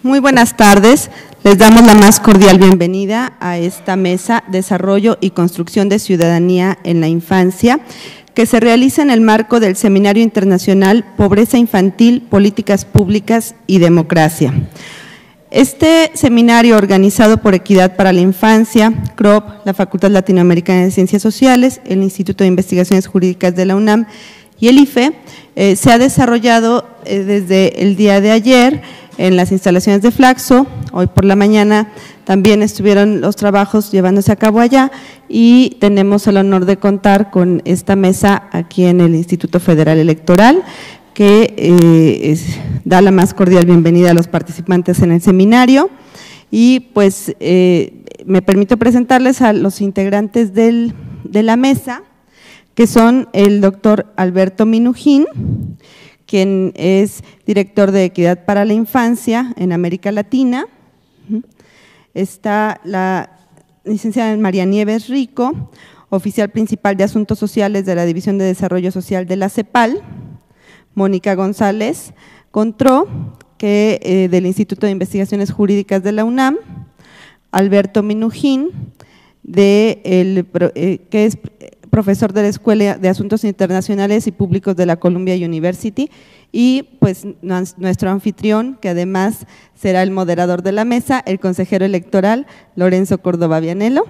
Muy buenas tardes. Les damos la más cordial bienvenida a esta mesa Desarrollo y Construcción de Ciudadanía en la Infancia, que se realiza en el marco del Seminario Internacional Pobreza Infantil, Políticas Públicas y Democracia. Este seminario, organizado por Equidad para la Infancia, CROP, la Facultad Latinoamericana de Ciencias Sociales, el Instituto de Investigaciones Jurídicas de la UNAM y el IFE, se ha desarrollado desde el día de ayer en las instalaciones de Flaxo. Hoy por la mañana también estuvieron los trabajos llevándose a cabo allá y tenemos el honor de contar con esta mesa aquí en el Instituto Federal Electoral, que da la más cordial bienvenida a los participantes en el seminario. Y pues me permito presentarles a los integrantes de la mesa, que son el doctor Alberto Minujín, quien es director de Equidad para la Infancia en América Latina. Está la licenciada María Nieves Rico, oficial principal de Asuntos Sociales de la División de Desarrollo Social de la CEPAL. Mónica González Contró, del Instituto de Investigaciones Jurídicas de la UNAM. Alberto Minujín, que es profesor de la Escuela de Asuntos Internacionales y Públicos de la Columbia University, y pues nuestro anfitrión, que además será el moderador de la mesa, el consejero electoral Lorenzo Córdoba Vianello,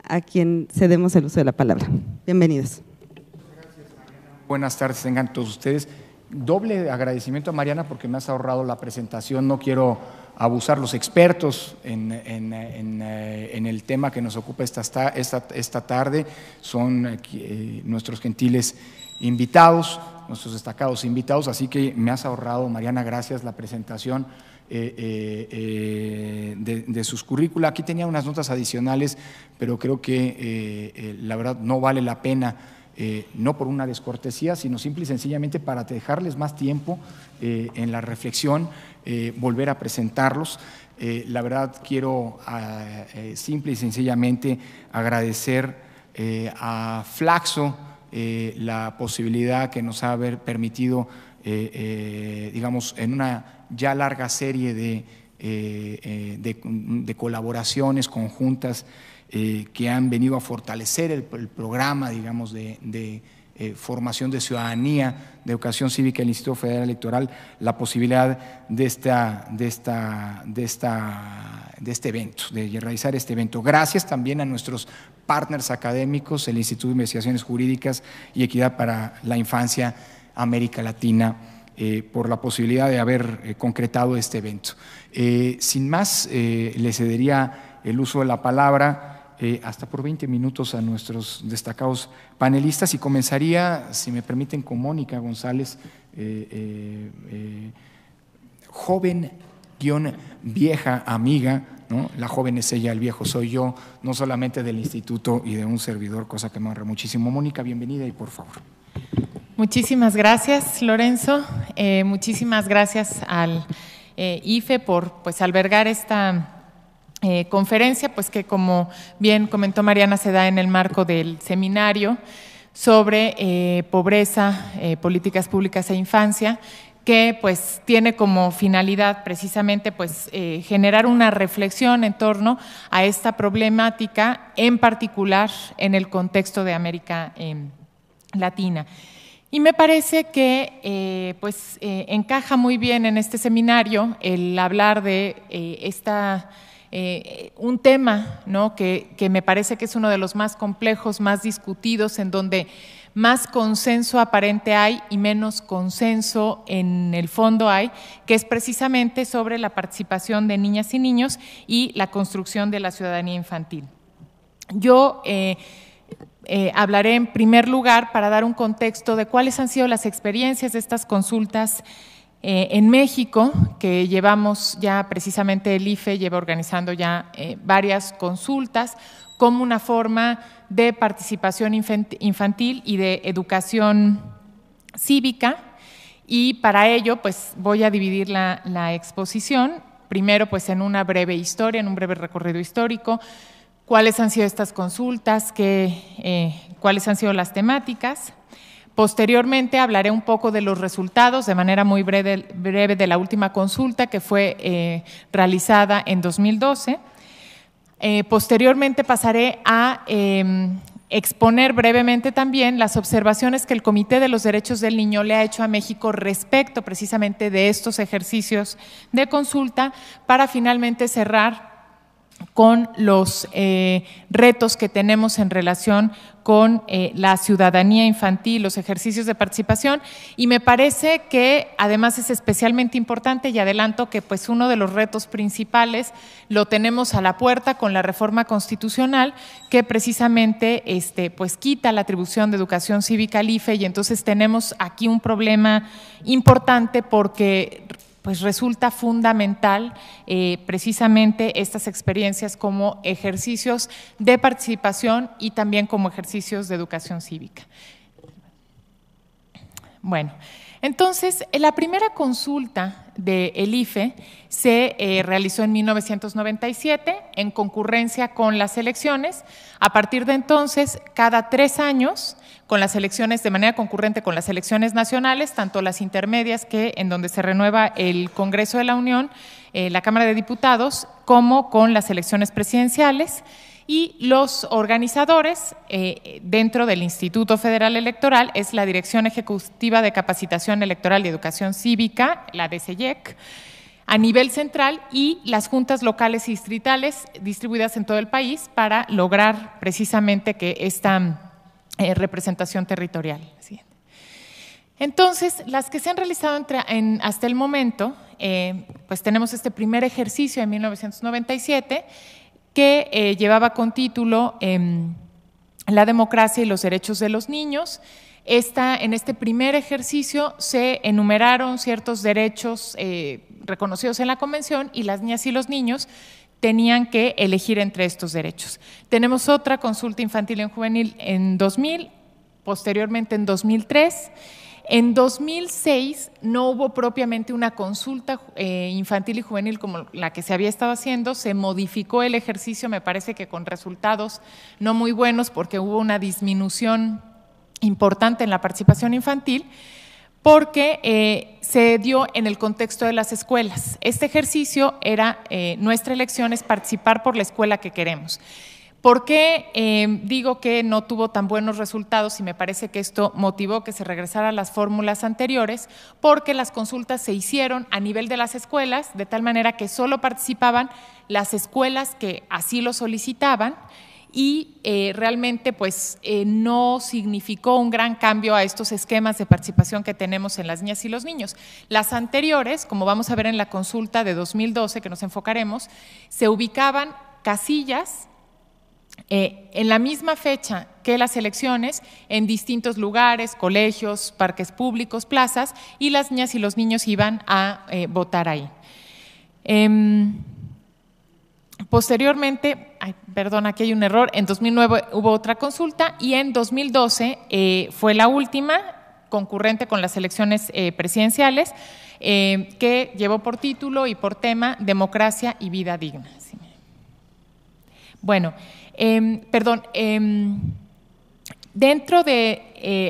a quien cedemos el uso de la palabra. Bienvenidos. Gracias, Mariana. Buenas tardes, tengan todos ustedes. Doble agradecimiento a Mariana porque me has ahorrado la presentación. No quiero abusar. Los expertos en el tema que nos ocupa esta tarde son nuestros gentiles invitados, nuestros destacados invitados, así que me has ahorrado, Mariana, gracias, la presentación de sus currícula. Aquí tenía unas notas adicionales, pero creo que la verdad no vale la pena. No por una descortesía, sino simple y sencillamente para dejarles más tiempo en la reflexión, volver a presentarlos. La verdad quiero simple y sencillamente agradecer a Flaxo la posibilidad que nos ha permitido, digamos, en una ya larga serie de colaboraciones conjuntas que han venido a fortalecer el programa, digamos, de formación de ciudadanía, de educación cívica del Instituto Federal Electoral, la posibilidad de este evento, de realizar este evento. Gracias también a nuestros partners académicos, el Instituto de Investigaciones Jurídicas y Equidad para la Infancia América Latina, por la posibilidad de haber concretado este evento. Sin más, le cedería el uso de la palabra hasta por 20 minutos a nuestros destacados panelistas y comenzaría, si me permiten, con Mónica González, joven vieja amiga, ¿no? La joven es ella, el viejo soy yo, no solamente del instituto y de un servidor, cosa que me honra muchísimo. Mónica, bienvenida y por favor. Muchísimas gracias, Lorenzo. Muchísimas gracias al IFE por albergar esta conferencia, pues que como bien comentó Mariana, se da en el marco del seminario sobre pobreza, políticas públicas e infancia, que pues tiene como finalidad precisamente generar una reflexión en torno a esta problemática, en particular en el contexto de América Latina. Y me parece que encaja muy bien en este seminario el hablar de un tema, ¿no?, que me parece que es uno de los más complejos, más discutidos, en donde más consenso aparente hay y menos consenso en el fondo hay, que es precisamente sobre la participación de niñas y niños y la construcción de la ciudadanía infantil. Yo hablaré en primer lugar para dar un contexto de cuáles han sido las experiencias de estas consultas en México, que llevamos ya precisamente el IFE lleva organizando ya varias consultas como una forma de participación infantil y de educación cívica, y para ello voy a dividir la exposición, primero en una breve historia, en un breve recorrido histórico, cuáles han sido estas consultas, cuáles han sido las temáticas. Posteriormente hablaré un poco de los resultados de manera muy breve de la última consulta que fue realizada en 2012. Posteriormente pasaré a exponer brevemente también las observaciones que el Comité de los Derechos del Niño le ha hecho a México respecto precisamente de estos ejercicios de consulta, para finalmente cerrar con los retos que tenemos en relación con la ciudadanía infantil, los ejercicios de participación, y me parece que además es especialmente importante, y adelanto que pues uno de los retos principales lo tenemos a la puerta con la reforma constitucional que precisamente pues quita la atribución de educación cívica al IFE, y entonces tenemos aquí un problema importante porque pues resulta fundamental precisamente estas experiencias como ejercicios de participación y también como ejercicios de educación cívica. Bueno, entonces la primera consulta del IFE se realizó en 1997 en concurrencia con las elecciones. A partir de entonces, cada 3 años, con las elecciones de manera concurrente con las elecciones nacionales, tanto las intermedias que en donde se renueva el Congreso de la Unión, la Cámara de Diputados, como con las elecciones presidenciales, y los organizadores dentro del Instituto Federal Electoral es la Dirección Ejecutiva de Capacitación Electoral y Educación Cívica, la DCEEC, a nivel central, y las juntas locales y distritales distribuidas en todo el país para lograr precisamente que esta representación territorial. Entonces, las que se han realizado hasta el momento, pues tenemos este primer ejercicio en 1997 que llevaba con título La democracia y los derechos de los niños. En este primer ejercicio se enumeraron ciertos derechos reconocidos en la Convención, y las niñas y los niños tenían que elegir entre estos derechos. Tenemos otra consulta infantil y juvenil en 2000, posteriormente en 2003. En 2006 no hubo propiamente una consulta infantil y juvenil como la que se había estado haciendo, se modificó el ejercicio, me parece que con resultados no muy buenos porque hubo una disminución importante en la participación infantil, porque se dio en el contexto de las escuelas. Este ejercicio era, nuestra elección es participar por la escuela que queremos. ¿Por qué digo que no tuvo tan buenos resultados y me parece que esto motivó que se regresara a las fórmulas anteriores? Porque las consultas se hicieron a nivel de las escuelas, de tal manera que solo participaban las escuelas que así lo solicitaban, y realmente pues no significó un gran cambio a estos esquemas de participación que tenemos en las niñas y los niños. Las anteriores, como vamos a ver en la consulta de 2012 que nos enfocaremos, se ubicaban casillas en la misma fecha que las elecciones en distintos lugares, colegios, parques públicos, plazas, y las niñas y los niños iban a votar ahí. Posteriormente, aquí hay un error, en 2009 hubo otra consulta, y en 2012 fue la última, concurrente con las elecciones presidenciales, que llevó por título y por tema Democracia y Vida Digna. Bueno,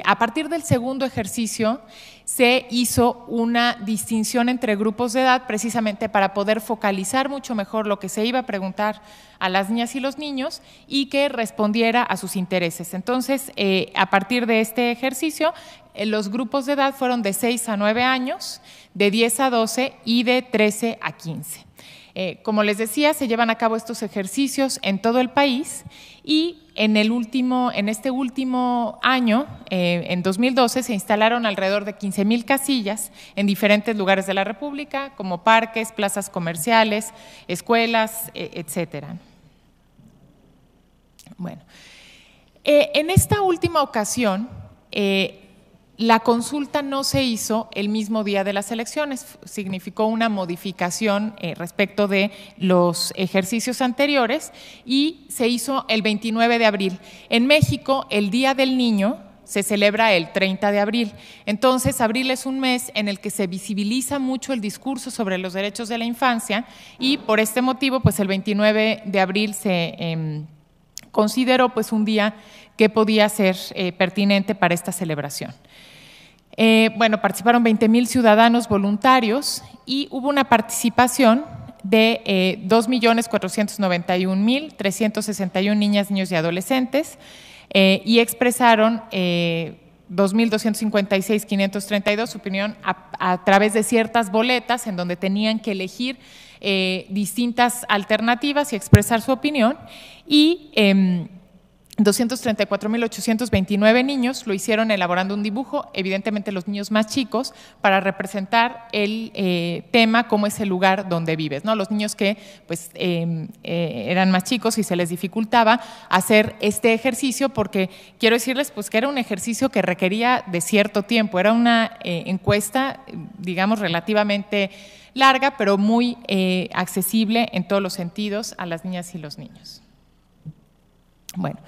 a partir del segundo ejercicio se hizo una distinción entre grupos de edad precisamente para poder focalizar mucho mejor lo que se iba a preguntar a las niñas y los niños y que respondiera a sus intereses. Entonces, a partir de este ejercicio, los grupos de edad fueron de 6 a 9 años, de 10 a 12 y de 13 a 15. Como les decía, se llevan a cabo estos ejercicios en todo el país, y en este último año, en 2012, se instalaron alrededor de 15,000 casillas en diferentes lugares de la República, como parques, plazas comerciales, escuelas, etcétera. Bueno, en esta última ocasión, la consulta no se hizo el mismo día de las elecciones, significó una modificación respecto de los ejercicios anteriores, y se hizo el 29 de abril. En México, el Día del Niño se celebra el 30 de abril. Entonces, abril es un mes en el que se visibiliza mucho el discurso sobre los derechos de la infancia, y por este motivo, pues el 29 de abril se consideró pues un día que podía ser pertinente para esta celebración. Bueno, participaron 20,000 ciudadanos voluntarios y hubo una participación de 2,491,361 niñas, niños y adolescentes y expresaron 2,256,532 su opinión a través de ciertas boletas en donde tenían que elegir distintas alternativas y expresar su opinión, y 234,829 niños lo hicieron elaborando un dibujo, evidentemente los niños más chicos, para representar el tema, cómo es el lugar donde vives, ¿no? Los niños que pues, eran más chicos y se les dificultaba hacer este ejercicio, porque quiero decirles pues, que era un ejercicio que requería de cierto tiempo, era una encuesta, digamos, relativamente larga, pero muy accesible en todos los sentidos a las niñas y los niños. Bueno,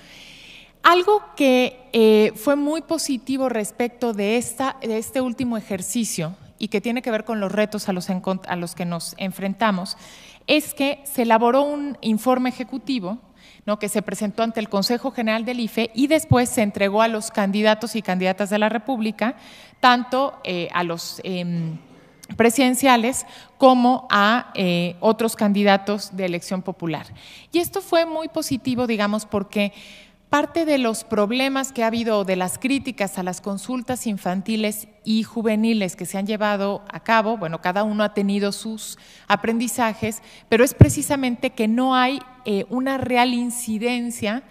algo que fue muy positivo respecto de este último ejercicio y que tiene que ver con los retos a los que nos enfrentamos es que se elaboró un informe ejecutivo, ¿no?, que se presentó ante el Consejo General del IFE y después se entregó a los candidatos y candidatas de la República, tanto a los presidenciales como a otros candidatos de elección popular. Y esto fue muy positivo, digamos, porque parte de los problemas que ha habido, de las críticas a las consultas infantiles y juveniles que se han llevado a cabo, bueno, cada uno ha tenido sus aprendizajes, pero es precisamente que no hay una real incidencia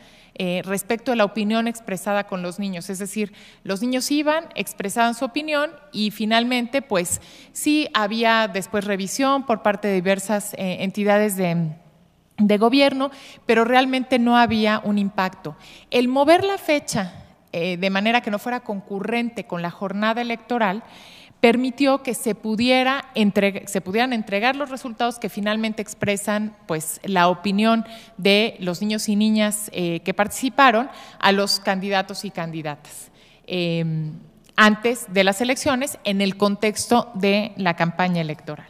respecto a la opinión expresada con los niños. Es decir, los niños iban, expresaban su opinión y finalmente pues sí había después revisión por parte de diversas entidades de gobierno, pero realmente no había un impacto. El mover la fecha de manera que no fuera concurrente con la jornada electoral permitió que se pudieran entregar los resultados que finalmente expresan pues, la opinión de los niños y niñas que participaron a los candidatos y candidatas antes de las elecciones en el contexto de la campaña electoral.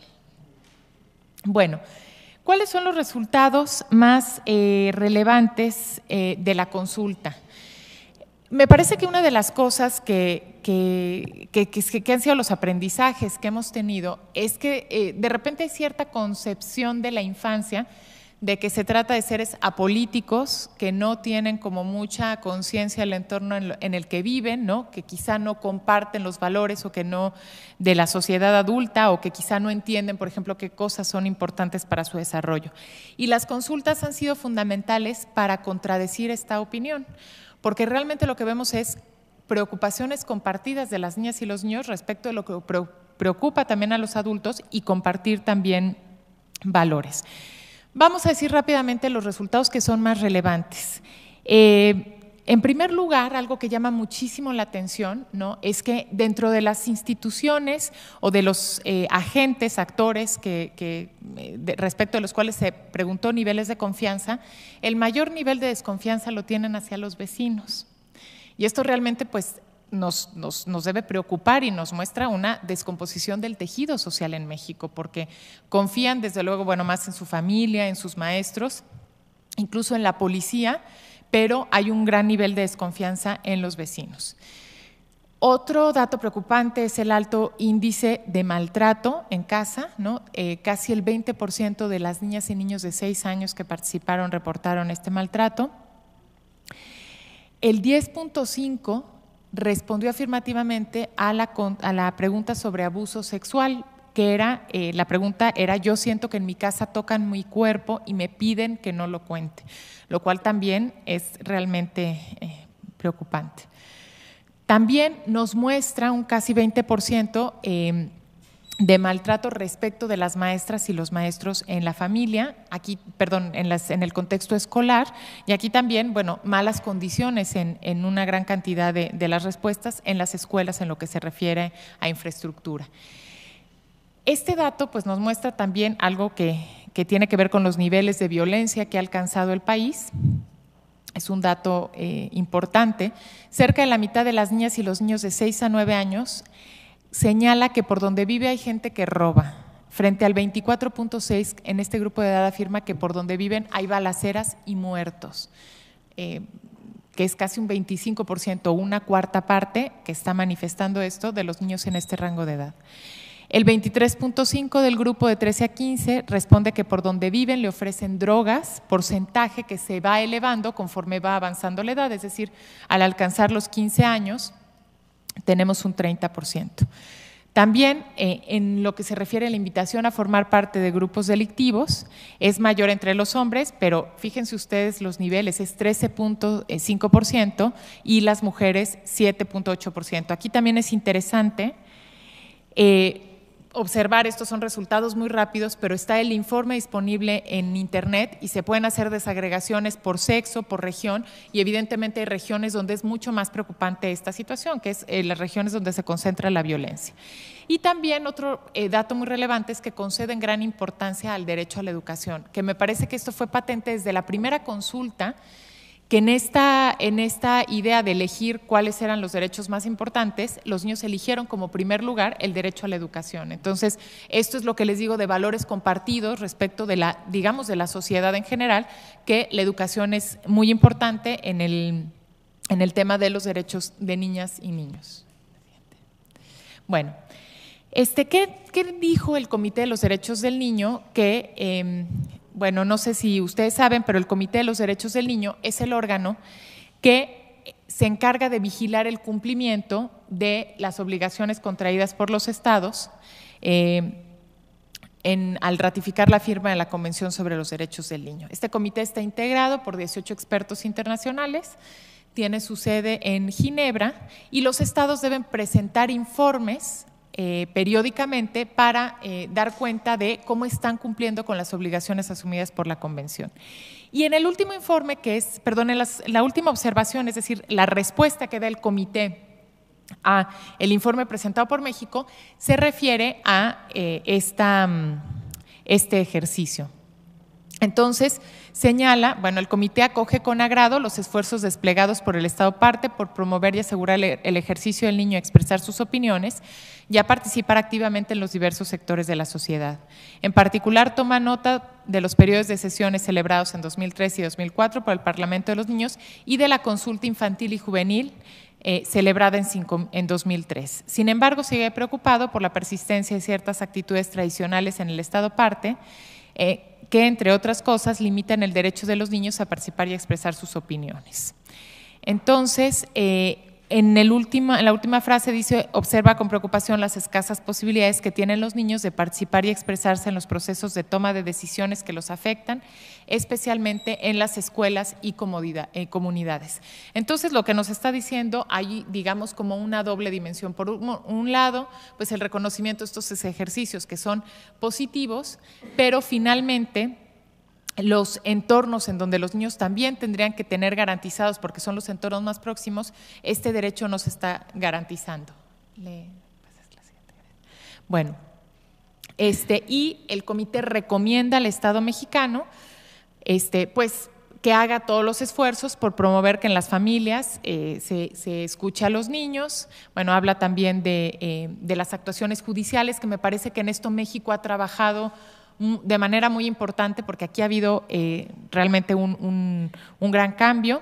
Bueno, ¿cuáles son los resultados más relevantes de la consulta? Me parece que una de las cosas que han sido los aprendizajes que hemos tenido es que de repente hay cierta concepción de la infancia de que se trata de seres apolíticos que no tienen como mucha conciencia del entorno en el que viven, ¿no?, que quizá no comparten los valores o que no de la sociedad adulta o que quizá no entienden, por ejemplo, qué cosas son importantes para su desarrollo. Y las consultas han sido fundamentales para contradecir esta opinión, porque realmente lo que vemos es preocupaciones compartidas de las niñas y los niños respecto de lo que preocupa también a los adultos y compartir también valores. Vamos a decir rápidamente los resultados que son más relevantes. En primer lugar, algo que llama muchísimo la atención, ¿no?, es que dentro de las instituciones o de los agentes, actores respecto de los cuales se preguntó niveles de confianza, el mayor nivel de desconfianza lo tienen hacia los vecinos. Y esto realmente pues, nos debe preocupar y nos muestra una descomposición del tejido social en México, porque confían desde luego, bueno, más en su familia, en sus maestros, incluso en la policía, pero hay un gran nivel de desconfianza en los vecinos. Otro dato preocupante es el alto índice de maltrato en casa, ¿no? Casi el 20% de las niñas y niños de 6 años que participaron reportaron este maltrato. El 10.5% respondió afirmativamente a la pregunta sobre abuso sexual, que era, la pregunta era: yo siento que en mi casa tocan mi cuerpo y me piden que no lo cuente, lo cual también es realmente preocupante. También nos muestra un casi 20% de maltrato respecto de las maestras y los maestros en la familia, aquí, perdón, en el contexto escolar, y aquí también, bueno, malas condiciones en una gran cantidad de las respuestas en las escuelas en lo que se refiere a infraestructura. Este dato pues, nos muestra también algo que tiene que ver con los niveles de violencia que ha alcanzado el país. Es un dato importante. Cerca de la mitad de las niñas y los niños de 6 a 9 años señala que por donde vive hay gente que roba, frente al 24.6% en este grupo de edad afirma que por donde viven hay balaceras y muertos. que es casi un 25% o una cuarta parte que está manifestando esto de los niños en este rango de edad. El 23.5% del grupo de 13 a 15 responde que por donde viven le ofrecen drogas, porcentaje que se va elevando conforme va avanzando la edad, es decir, al alcanzar los 15 años tenemos un 30%. También en lo que se refiere a la invitación a formar parte de grupos delictivos, es mayor entre los hombres, pero fíjense ustedes los niveles, es 13.5% y las mujeres 7.8%. Aquí también es interesante observar, estos son resultados muy rápidos, pero está el informe disponible en internet y se pueden hacer desagregaciones por sexo, por región, y evidentemente hay regiones donde es mucho más preocupante esta situación, que es las regiones donde se concentra la violencia. Y también otro dato muy relevante es que conceden gran importancia al derecho a la educación, que me parece que esto fue patente desde la primera consulta, que en esta idea de elegir cuáles eran los derechos más importantes, los niños eligieron como primer lugar el derecho a la educación. Entonces, esto es lo que les digo de valores compartidos respecto de la, digamos, de la sociedad en general, que la educación es muy importante en el tema de los derechos de niñas y niños. Bueno, ¿qué dijo el Comité de los Derechos del Niño? Que bueno, no sé si ustedes saben, pero el Comité de los Derechos del Niño es el órgano que se encarga de vigilar el cumplimiento de las obligaciones contraídas por los estados al ratificar la firma de la Convención sobre los Derechos del Niño. Este comité está integrado por 18 expertos internacionales, tiene su sede en Ginebra y los estados deben presentar informes periódicamente para dar cuenta de cómo están cumpliendo con las obligaciones asumidas por la Convención. Y en el último informe, que es, perdón, en la última observación, es decir, la respuesta que da el comité a el informe presentado por México, se refiere a este ejercicio. Entonces, señala, bueno, el comité acoge con agrado los esfuerzos desplegados por el Estado parte por promover y asegurar el ejercicio del niño a expresar sus opiniones y a participar activamente en los diversos sectores de la sociedad. En particular, toma nota de los periodos de sesiones celebrados en 2003 y 2004 por el Parlamento de los Niños y de la consulta infantil y juvenil celebrada en 2003. Sin embargo, sigue preocupado por la persistencia de ciertas actitudes tradicionales en el Estado parte, que, entre otras cosas, limitan el derecho de los niños a participar y a expresar sus opiniones. Entonces, en la última frase dice, observa con preocupación las escasas posibilidades que tienen los niños de participar y expresarse en los procesos de toma de decisiones que los afectan, especialmente en las escuelas y comunidades. Entonces, lo que nos está diciendo, hay, digamos, como una doble dimensión. Por un lado, pues el reconocimiento de estos ejercicios que son positivos, pero finalmente los entornos en donde los niños también tendrían que tener garantizados, porque son los entornos más próximos, este derecho no se está garantizando. Bueno, y el comité recomienda al Estado mexicano pues que haga todos los esfuerzos por promover que en las familias se escuche a los niños. Bueno, habla también de las actuaciones judiciales, que me parece que en esto México ha trabajado de manera muy importante, porque aquí ha habido realmente un gran cambio.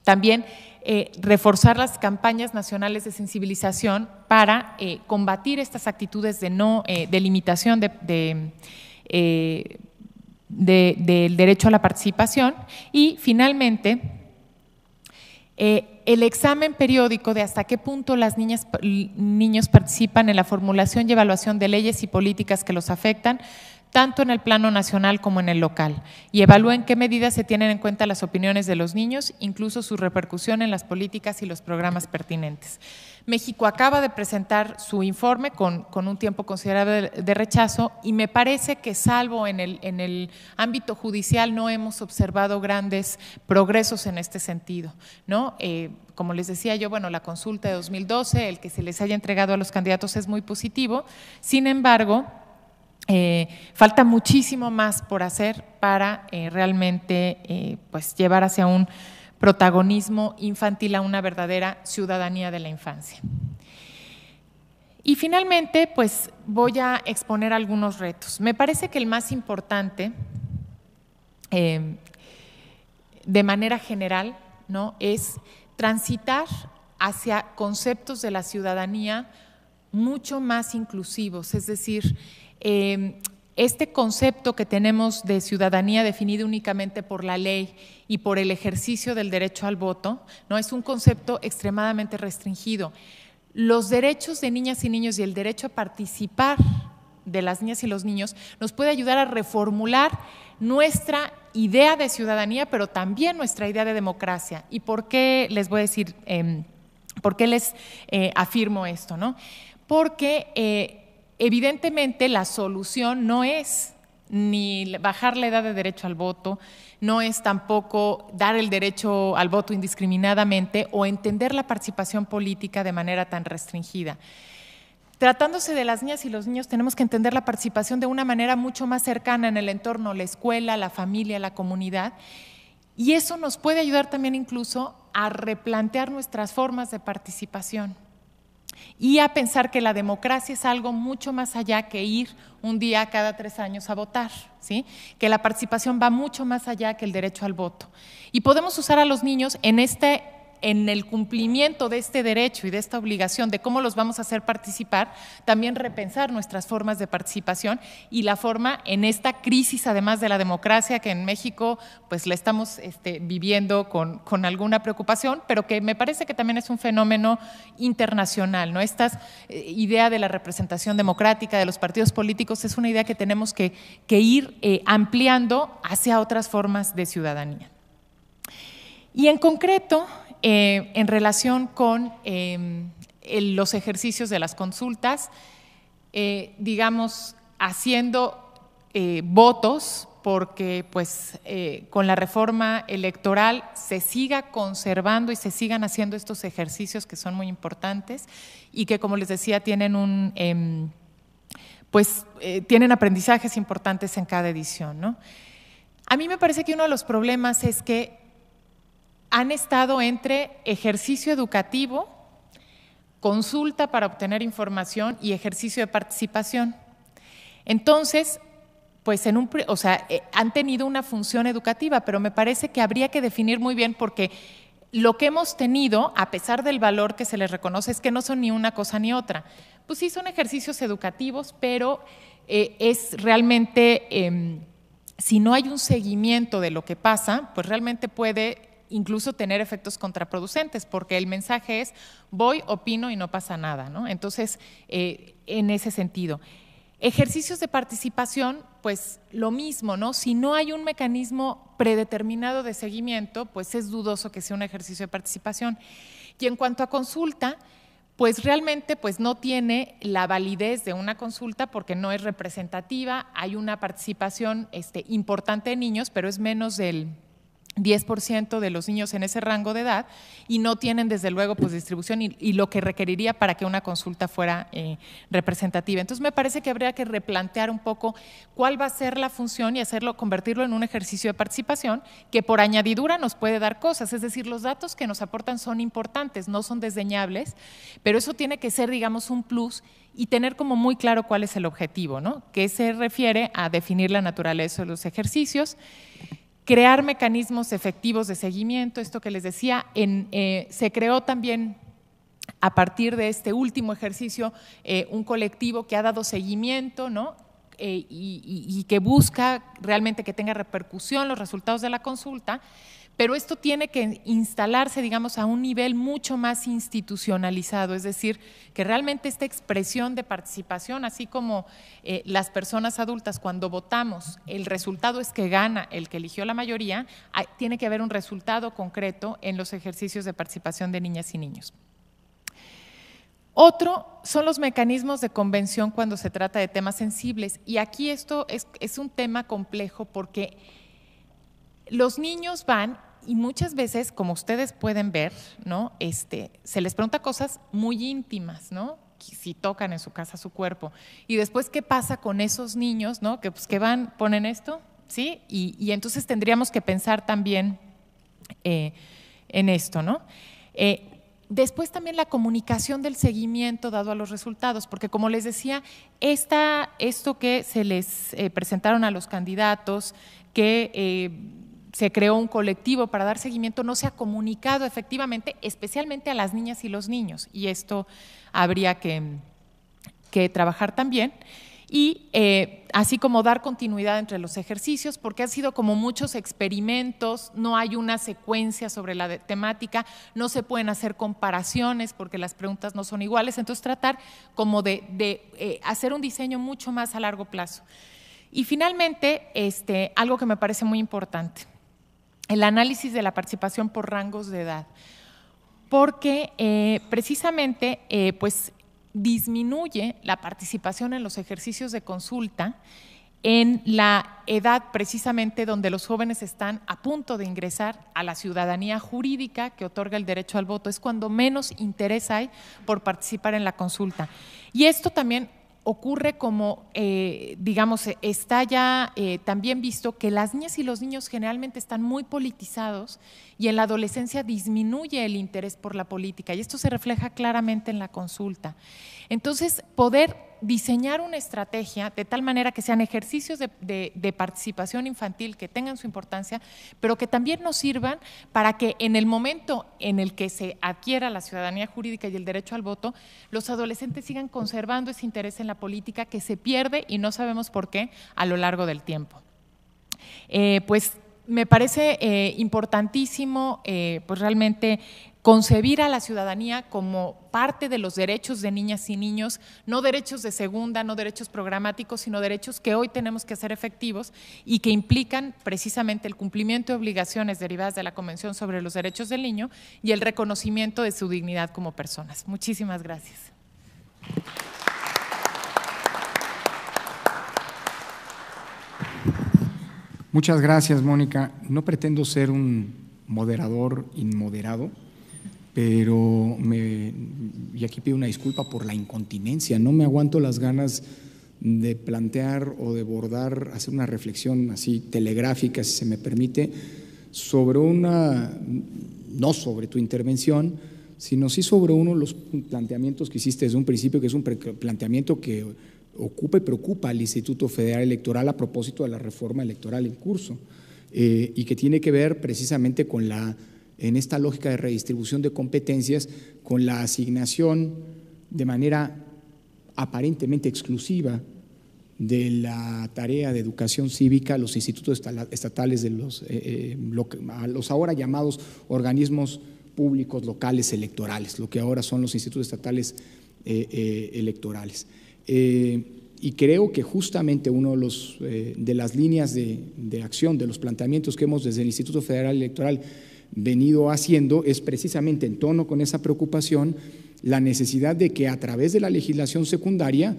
También reforzar las campañas nacionales de sensibilización para combatir estas actitudes de limitación del derecho a la participación. Y finalmente, el examen periódico de hasta qué punto las niños participan en la formulación y evaluación de leyes y políticas que los afectan, tanto en el plano nacional como en el local, y evalúen qué medidas se tienen en cuenta las opiniones de los niños, incluso su repercusión en las políticas y los programas pertinentes. México acaba de presentar su informe con un tiempo considerable de rechazo, y me parece que, salvo en el ámbito judicial, no hemos observado grandes progresos en este sentido, ¿no? Como les decía yo, bueno, la consulta de 2012, el que se les haya entregado a los candidatos es muy positivo. Sin embargo, falta muchísimo más por hacer para realmente pues llevar hacia un protagonismo infantil, a una verdadera ciudadanía de la infancia. Y finalmente, pues voy a exponer algunos retos. Me parece que el más importante de manera general, ¿no?, es transitar hacia conceptos de la ciudadanía mucho más inclusivos, es decir, este concepto que tenemos de ciudadanía definido únicamente por la ley y por el ejercicio del derecho al voto, ¿no?, es un concepto extremadamente restringido. Los derechos de niñas y niños y el derecho a participar de las niñas y los niños nos puede ayudar a reformular nuestra idea de ciudadanía, pero también nuestra idea de democracia. ¿Y por qué les voy a decir, por qué les afirmo esto, ¿no? Porque evidentemente la solución no es ni bajar la edad de derecho al voto, no es tampoco dar el derecho al voto indiscriminadamente o entender la participación política de manera tan restringida. Tratándose de las niñas y los niños, tenemos que entender la participación de una manera mucho más cercana en el entorno, la escuela, la familia, la comunidad, y eso nos puede ayudar también incluso a replantear nuestras formas de participación y a pensar que la democracia es algo mucho más allá que ir un día cada 3 años a votar, ¿sí? Que la participación va mucho más allá que el derecho al voto. Y podemos usar a los niños en el cumplimiento de este derecho y de esta obligación de cómo los vamos a hacer participar, también repensar nuestras formas de participación y la forma en esta crisis, además de la democracia, que en México pues la estamos viviendo con alguna preocupación, pero que me parece que también es un fenómeno internacional, ¿no? Esta idea de la representación democrática de los partidos políticos es una idea que tenemos que ir ampliando hacia otras formas de ciudadanía. Y en concreto, en relación con los ejercicios de las consultas, digamos, haciendo votos porque pues con la reforma electoral se siga conservando y se sigan haciendo estos ejercicios que son muy importantes y que, como les decía, tienen tienen aprendizajes importantes en cada edición, ¿no? A mí me parece que uno de los problemas es que han estado entre ejercicio educativo, consulta para obtener información y ejercicio de participación. Entonces, pues han tenido una función educativa, pero me parece que habría que definir muy bien, porque lo que hemos tenido, a pesar del valor que se les reconoce, es que no son ni una cosa ni otra. Pues sí, son ejercicios educativos, pero es realmente, si no hay un seguimiento de lo que pasa, pues realmente puede incluso tener efectos contraproducentes, porque el mensaje es voy, opino y no pasa nada, ¿no? Entonces, en ese sentido. Ejercicios de participación, pues lo mismo, ¿no? Si no hay un mecanismo predeterminado de seguimiento, pues es dudoso que sea un ejercicio de participación. Y en cuanto a consulta, pues realmente pues no tiene la validez de una consulta porque no es representativa, hay una participación importante de niños, pero es menos del 10% de los niños en ese rango de edad y no tienen desde luego pues distribución y lo que requeriría para que una consulta fuera representativa. Entonces me parece que habría que replantear un poco cuál va a ser la función y convertirlo en un ejercicio de participación que por añadidura nos puede dar cosas, es decir, los datos que nos aportan son importantes, no son desdeñables, pero eso tiene que ser, digamos, un plus y tener como muy claro cuál es el objetivo, ¿no? Que se refiere a definir la naturaleza de los ejercicios, crear mecanismos efectivos de seguimiento, esto que les decía, se creó también a partir de este último ejercicio un colectivo que ha dado seguimiento, ¿no? Y que busca realmente que tenga repercusión los resultados de la consulta, pero esto tiene que instalarse, digamos, a un nivel mucho más institucionalizado, es decir, que realmente esta expresión de participación, así como las personas adultas cuando votamos, el resultado es que gana el que eligió la mayoría, tiene que haber un resultado concreto en los ejercicios de participación de niñas y niños. Otro son los mecanismos de convención cuando se trata de temas sensibles, y aquí esto es un tema complejo porque los niños van y muchas veces, como ustedes pueden ver, ¿no? Se les pregunta cosas muy íntimas, ¿no? Si tocan en su casa su cuerpo. Y después, ¿qué pasa con esos niños, ¿no? Que ponen esto, ¿sí? Y entonces tendríamos que pensar también en esto, ¿no? Después también la comunicación del seguimiento dado a los resultados, porque como les decía, esto que se les presentaron a los candidatos, que se creó un colectivo para dar seguimiento, no se ha comunicado efectivamente, especialmente a las niñas y los niños, y esto habría que trabajar también. Y así como dar continuidad entre los ejercicios, porque han sido como muchos experimentos, no hay una secuencia sobre la temática, no se pueden hacer comparaciones porque las preguntas no son iguales, entonces tratar como de hacer un diseño mucho más a largo plazo. Y finalmente, algo que me parece muy importante, el análisis de la participación por rangos de edad, porque precisamente pues disminuye la participación en los ejercicios de consulta en la edad precisamente donde los jóvenes están a punto de ingresar a la ciudadanía jurídica que otorga el derecho al voto. Es cuando menos interés hay por participar en la consulta. Y esto también ocurre como, digamos, está ya también visto que las niñas y los niños generalmente están muy politizados y en la adolescencia disminuye el interés por la política y esto se refleja claramente en la consulta. Entonces, poder diseñar una estrategia de tal manera que sean ejercicios de participación infantil que tengan su importancia, pero que también nos sirvan para que en el momento en el que se adquiera la ciudadanía jurídica y el derecho al voto, los adolescentes sigan conservando ese interés en la política que se pierde y no sabemos por qué a lo largo del tiempo. Pues me parece importantísimo pues realmente concebir a la ciudadanía como parte de los derechos de niñas y niños, no derechos de segunda, no derechos programáticos, sino derechos que hoy tenemos que hacer efectivos y que implican precisamente el cumplimiento de obligaciones derivadas de la Convención sobre los Derechos del Niño y el reconocimiento de su dignidad como personas. Muchísimas gracias. Muchas gracias, Mónica. No pretendo ser un moderador inmoderado, pero y aquí pido una disculpa por la incontinencia, no me aguanto las ganas de plantear o de abordar, hacer una reflexión así telegráfica, si se me permite, sobre no sobre tu intervención, sino sí sobre uno de los planteamientos que hiciste desde un principio, que es un planteamiento que ocupa y preocupa al Instituto Federal Electoral a propósito de la reforma electoral en curso y que tiene que ver precisamente con en esta lógica de redistribución de competencias, con la asignación de manera aparentemente exclusiva de la tarea de educación cívica a los institutos estatales de a los ahora llamados organismos públicos locales electorales, lo que ahora son los institutos estatales electorales. Y creo que justamente uno de las líneas de acción, de los planteamientos que hemos desde el Instituto Federal Electoral venido haciendo es precisamente en tono con esa preocupación la necesidad de que a través de la legislación secundaria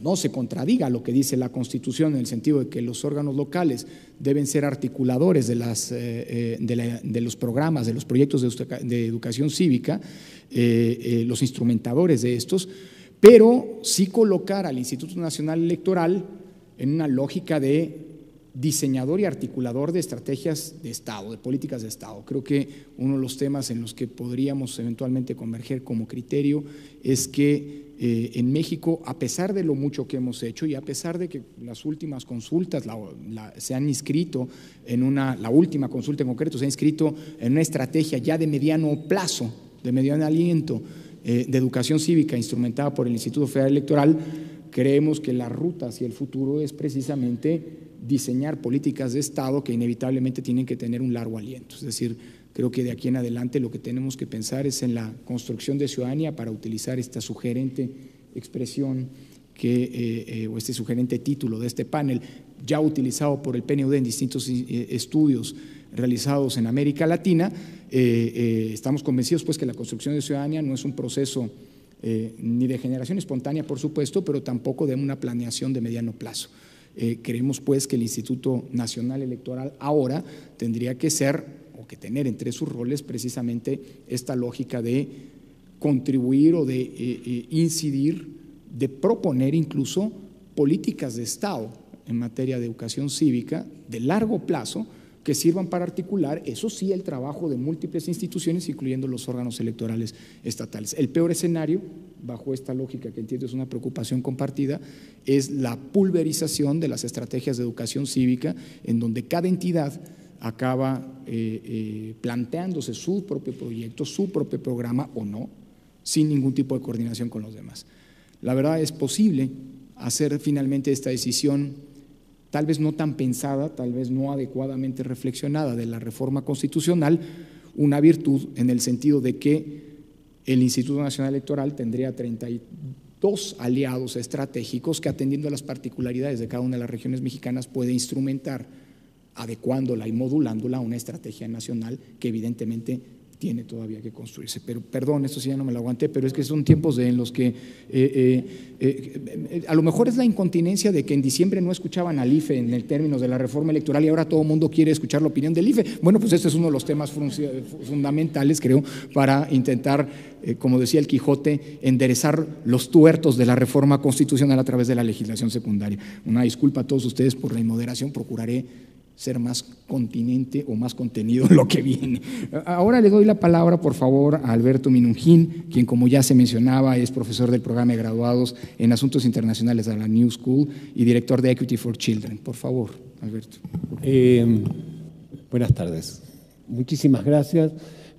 no se contradiga lo que dice la Constitución en el sentido de que los órganos locales deben ser articuladores de los programas, de los proyectos de educación cívica, los instrumentadores de estos, pero sí colocar al Instituto Nacional Electoral en una lógica de diseñador y articulador de estrategias de Estado, de políticas de Estado. Creo que uno de los temas en los que podríamos eventualmente converger como criterio es que en México, a pesar de lo mucho que hemos hecho y a pesar de que las últimas consultas se han inscrito la última consulta en concreto se ha inscrito en una estrategia ya de mediano plazo, de mediano aliento, de educación cívica instrumentada por el Instituto Federal Electoral, creemos que la ruta hacia el futuro es precisamente diseñar políticas de Estado que inevitablemente tienen que tener un largo aliento. Es decir, creo que de aquí en adelante lo que tenemos que pensar es en la construcción de ciudadanía para utilizar esta sugerente expresión o este sugerente título de este panel, ya utilizado por el PNUD en distintos estudios realizados en América Latina. Estamos convencidos pues que la construcción de ciudadanía no es un proceso ni de generación espontánea, por supuesto, pero tampoco de una planeación de mediano plazo. Creemos pues que el Instituto Nacional Electoral ahora tendría que ser o que tener entre sus roles precisamente esta lógica de contribuir o de incidir, de proponer incluso políticas de Estado en materia de educación cívica de largo plazo que sirvan para articular, eso sí, el trabajo de múltiples instituciones, incluyendo los órganos electorales estatales. El peor escenario, bajo esta lógica que entiendo es una preocupación compartida, es la pulverización de las estrategias de educación cívica, en donde cada entidad acaba planteándose su propio proyecto, su propio programa o no, sin ningún tipo de coordinación con los demás. La verdad es posible hacer finalmente esta decisión, tal vez no tan pensada, tal vez no adecuadamente reflexionada, de la reforma constitucional, una virtud en el sentido de que el Instituto Nacional Electoral tendría 32 aliados estratégicos que, atendiendo a las particularidades de cada una de las regiones mexicanas, puede instrumentar, adecuándola y modulándola a una estrategia nacional que evidentemente tiene todavía que construirse. Pero perdón, esto sí ya no me lo aguanté, pero es que son tiempos en los que a lo mejor es la incontinencia de que en diciembre no escuchaban al IFE en el términos de la reforma electoral y ahora todo el mundo quiere escuchar la opinión del IFE. Bueno, pues este es uno de los temas fundamentales, creo, para intentar, como decía el Quijote, enderezar los tuertos de la reforma constitucional a través de la legislación secundaria. Una disculpa a todos ustedes por la inmoderación, procuraré ser más continente o más contenido en lo que viene. Ahora le doy la palabra, por favor, a Alberto Minungín, quien, como ya se mencionaba, es profesor del programa de graduados en Asuntos Internacionales de la New School y director de Equity for Children. Por favor, Alberto. Buenas tardes. Muchísimas gracias.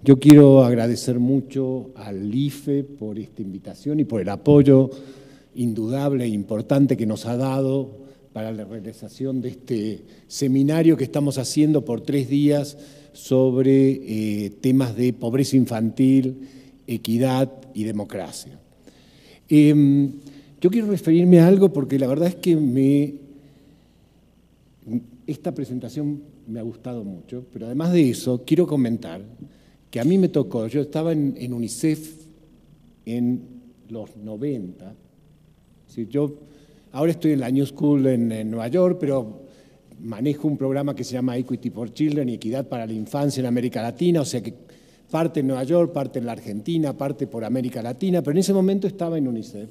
Yo quiero agradecer mucho al IFE por esta invitación y por el apoyo indudable e importante que nos ha dado para la realización de este seminario que estamos haciendo por 3 días sobre temas de pobreza infantil, equidad y democracia. Yo quiero referirme a algo porque la verdad es que esta presentación me ha gustado mucho, pero además de eso quiero comentar que a mí me tocó, yo estaba en UNICEF en los 90, es decir, ahora estoy en la New School en Nueva York, pero manejo un programa que se llama Equity for Children, Equidad para la Infancia en América Latina, o sea que parte en Nueva York, parte en la Argentina, parte por América Latina, pero en ese momento estaba en UNICEF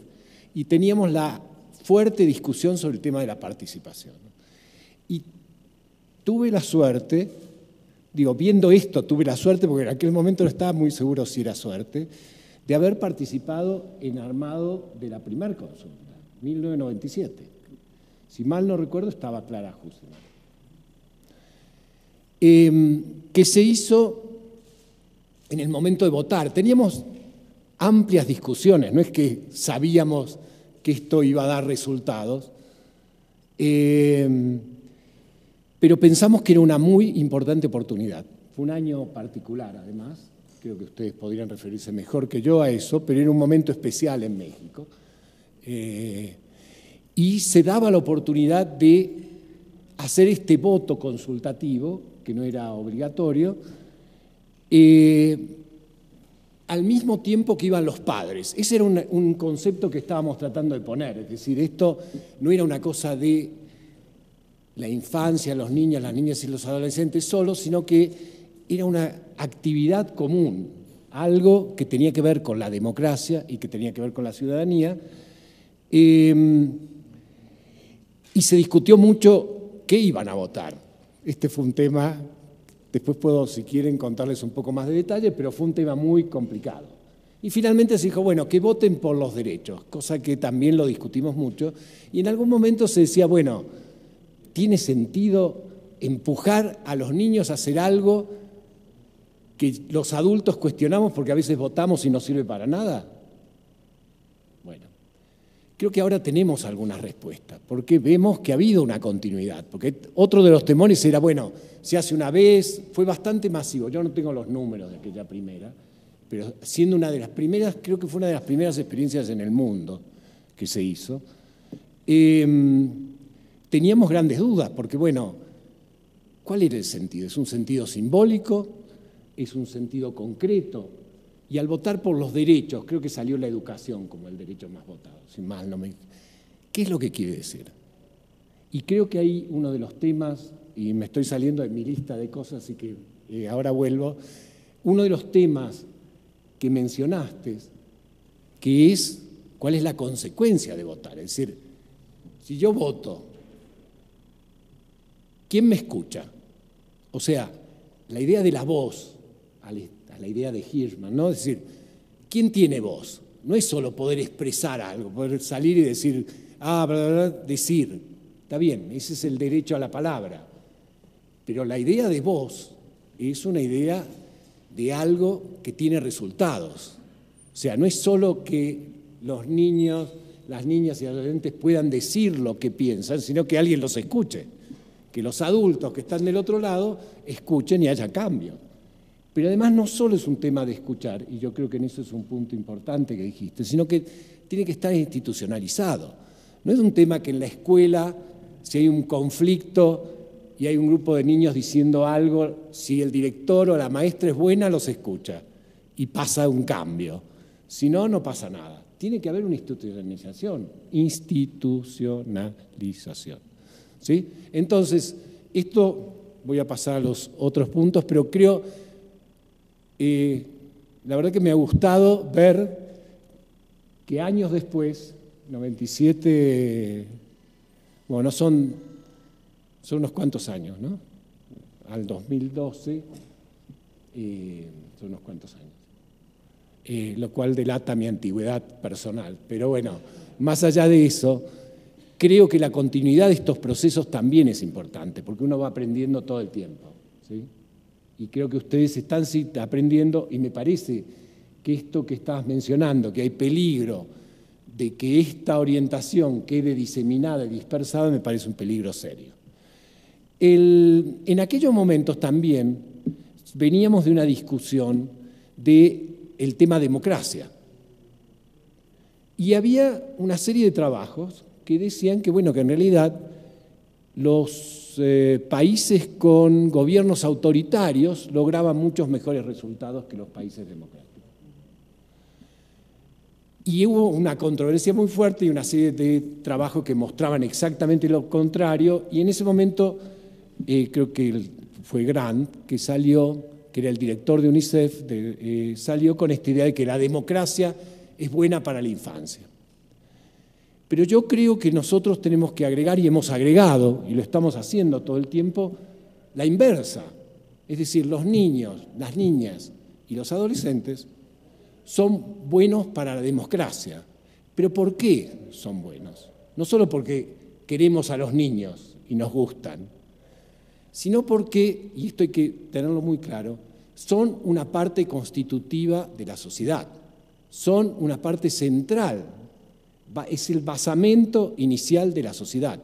y teníamos la fuerte discusión sobre el tema de la participación. Y tuve la suerte, viendo esto tuve la suerte, porque en aquel momento no estaba muy seguro si era suerte, de haber participado en armado de la primera consulta. 1997. Si mal no recuerdo, estaba Clara Hussein. Que se hizo en el momento de votar. Teníamos amplias discusiones, no es que sabíamos que esto iba a dar resultados, pero pensamos que era una muy importante oportunidad. Fue un año particular, además, creo que ustedes podrían referirse mejor que yo a eso, pero era un momento especial en México. Y se daba la oportunidad de hacer este voto consultativo, que no era obligatorio, al mismo tiempo que iban los padres. Ese era un concepto que estábamos tratando de poner, es decir, esto no era una cosa de la infancia, los niños, las niñas y los adolescentes solos, sino que era una actividad común, algo que tenía que ver con la democracia y que tenía que ver con la ciudadanía. Y se discutió mucho qué iban a votar. Este fue un tema, después puedo, si quieren, contarles un poco más de detalle, pero fue un tema muy complicado. Y finalmente se dijo, bueno, que voten por los derechos, cosa que también lo discutimos mucho. Y en algún momento se decía, bueno, ¿tiene sentido empujar a los niños a hacer algo que los adultos cuestionamos porque a veces votamos y no sirve para nada? Bueno, creo que ahora tenemos algunas respuestas, porque vemos que ha habido una continuidad, porque otro de los temores era, bueno, se hace una vez, fue bastante masivo, yo no tengo los números de aquella primera, pero siendo una de las primeras, creo que fue una de las primeras experiencias en el mundo que se hizo, teníamos grandes dudas, porque bueno, ¿cuál era el sentido? ¿Es un sentido simbólico? ¿Es un sentido concreto? Y al votar por los derechos, creo que salió la educación como el derecho más votado, sin mal no me... ¿Qué es lo que quiere decir? Y creo que hay uno de los temas, y me estoy saliendo de mi lista de cosas, así que ahora vuelvo, uno de los temas que mencionaste, que es cuál es la consecuencia de votar. Es decir, si yo voto, ¿quién me escucha? O sea, la idea de la voz, a la idea de Hirschman, ¿no? Es decir, ¿quién tiene voz? No es solo poder expresar algo, poder salir y decir, bla, bla, bla, decir. Está bien, ese es el derecho a la palabra. Pero la idea de voz es una idea de algo que tiene resultados. O sea, no es solo que los niños, las niñas y adolescentes puedan decir lo que piensan, sino que alguien los escuche, que los adultos que están del otro lado escuchen y haya cambio. Pero además no solo es un tema de escuchar, y yo creo que en eso es un punto importante que dijiste, sino que tiene que estar institucionalizado. No es un tema que en la escuela, si hay un conflicto y hay un grupo de niños diciendo algo, si el director o la maestra es buena, los escucha y pasa un cambio. Si no, no pasa nada. Tiene que haber una institucionalización. ¿Sí? Entonces, esto, voy a pasar a los otros puntos, pero creo, la verdad que me ha gustado ver que años después, 97, bueno, son unos cuantos años, ¿no? Al 2012, son unos cuantos años. Lo cual delata mi antigüedad personal. Pero bueno, más allá de eso, creo que la continuidad de estos procesos también es importante, porque uno va aprendiendo todo el tiempo, ¿sí? Y creo que ustedes están aprendiendo, y me parece que esto que estabas mencionando, que hay peligro de que esta orientación quede diseminada y dispersada, me parece un peligro serio. En aquellos momentos también veníamos de una discusión del tema democracia. Y había una serie de trabajos que decían que, bueno, que en realidad los países con gobiernos autoritarios lograban muchos mejores resultados que los países democráticos. Y hubo una controversia muy fuerte y una serie de trabajos que mostraban exactamente lo contrario, y en ese momento creo que fue Grant que salió, que era el director de UNICEF, salió con esta idea de que la democracia es buena para la infancia. Pero yo creo que nosotros tenemos que agregar, y hemos agregado, y lo estamos haciendo todo el tiempo, la inversa. Es decir, los niños, las niñas y los adolescentes son buenos para la democracia. ¿Pero por qué son buenos? No solo porque queremos a los niños y nos gustan, sino porque, y esto hay que tenerlo muy claro, son una parte constitutiva de la sociedad, son una parte central, es el basamento inicial de la sociedad.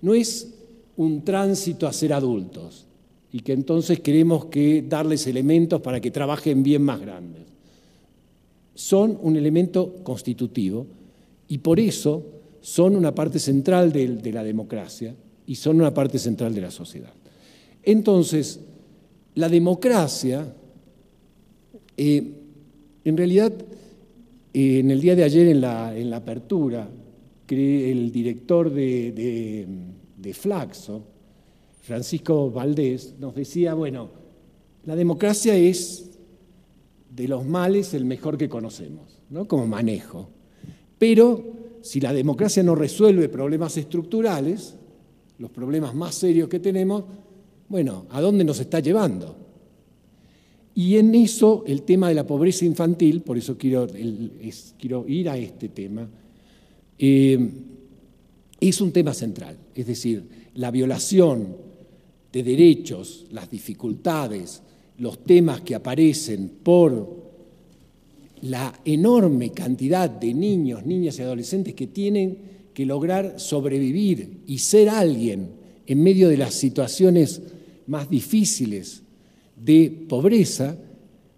No es un tránsito a ser adultos y que entonces queremos darles elementos para que trabajen bien más grandes. Son un elemento constitutivo y por eso son una parte central de la democracia y son una parte central de la sociedad. Entonces, la democracia, en realidad, en el día de ayer, en la apertura, el director de Flaxo, Francisco Valdés, nos decía, bueno, la democracia es de los males el mejor que conocemos, ¿no? Como manejo. Pero si la democracia no resuelve problemas estructurales, los problemas más serios que tenemos, bueno, ¿a dónde nos está llevando? Y en eso el tema de la pobreza infantil, por eso quiero ir a este tema, es un tema central. Es decir, la violación de derechos, las dificultades, los temas que aparecen por la enorme cantidad de niños, niñas y adolescentes que tienen que lograr sobrevivir y ser alguien en medio de las situaciones más difíciles de pobreza,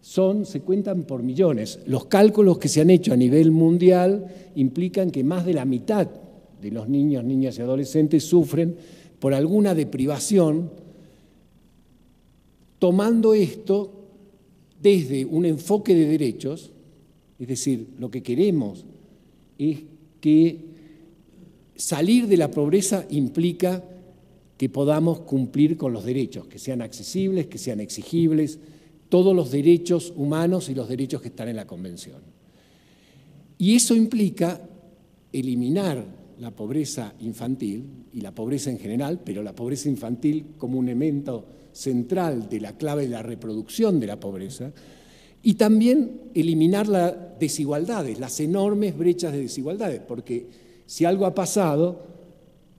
se cuentan por millones. Los cálculos que se han hecho a nivel mundial implican que más de la mitad de los niños, niñas y adolescentes sufren por alguna deprivación, tomando esto desde un enfoque de derechos, es decir, lo que queremos es que salir de la pobreza implica que podamos cumplir con los derechos, que sean accesibles, que sean exigibles, todos los derechos humanos y los derechos que están en la Convención. Y eso implica eliminar la pobreza infantil y la pobreza en general, pero la pobreza infantil como un elemento central de la clave de la reproducción de la pobreza, y también eliminar las desigualdades, las enormes brechas de desigualdades, porque si algo ha pasado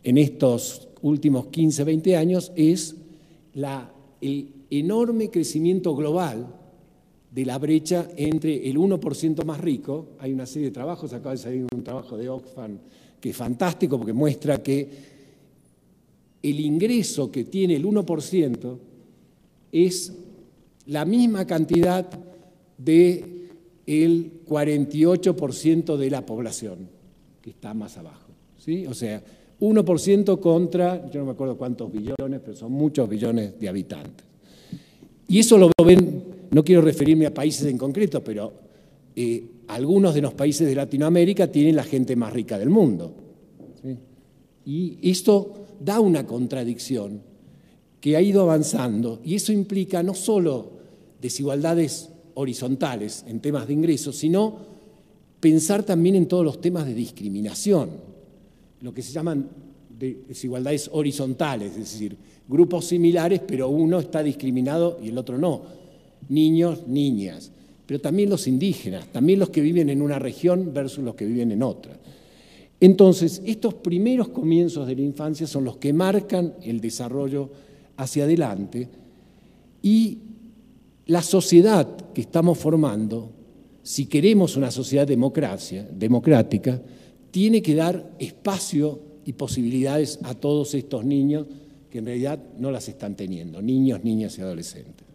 en estos últimos 15, 20 años es el enorme crecimiento global de la brecha entre el 1% más rico. Hay una serie de trabajos, acaba de salir un trabajo de Oxfam que es fantástico porque muestra que el ingreso que tiene el 1% es la misma cantidad del 48% de la población que está más abajo, ¿sí? O sea, 1% contra, yo no me acuerdo cuántos billones, pero son muchos billones de habitantes. Y eso lo ven, no quiero referirme a países en concreto, pero algunos de los países de Latinoamérica tienen la gente más rica del mundo, ¿sí? Y esto da una contradicción que ha ido avanzando, y eso implica no solo desigualdades horizontales en temas de ingresos, sino pensar también en todos los temas de discriminación, lo que se llaman desigualdades horizontales, es decir, grupos similares, pero uno está discriminado y el otro no. Niños, niñas, pero también los indígenas, también los que viven en una región versus los que viven en otra. Entonces, estos primeros comienzos de la infancia son los que marcan el desarrollo hacia adelante, y la sociedad que estamos formando, si queremos una sociedad democrática, tiene que dar espacio y posibilidades a todos estos niños que en realidad no las están teniendo, niños, niñas y adolescentes.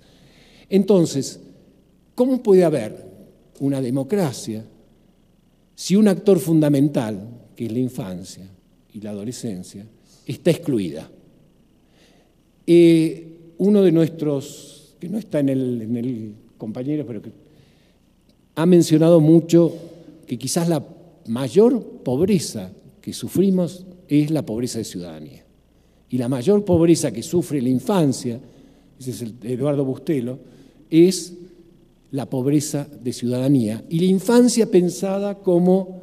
Entonces, ¿cómo puede haber una democracia si un actor fundamental, que es la infancia y la adolescencia, está excluida? Uno de nuestros, que no está en el compañero, pero que ha mencionado mucho que quizás la mayor pobreza que sufrimos es la pobreza de ciudadanía. Y la mayor pobreza que sufre la infancia, ese es Eduardo Bustelo, es la pobreza de ciudadanía. Y la infancia pensada como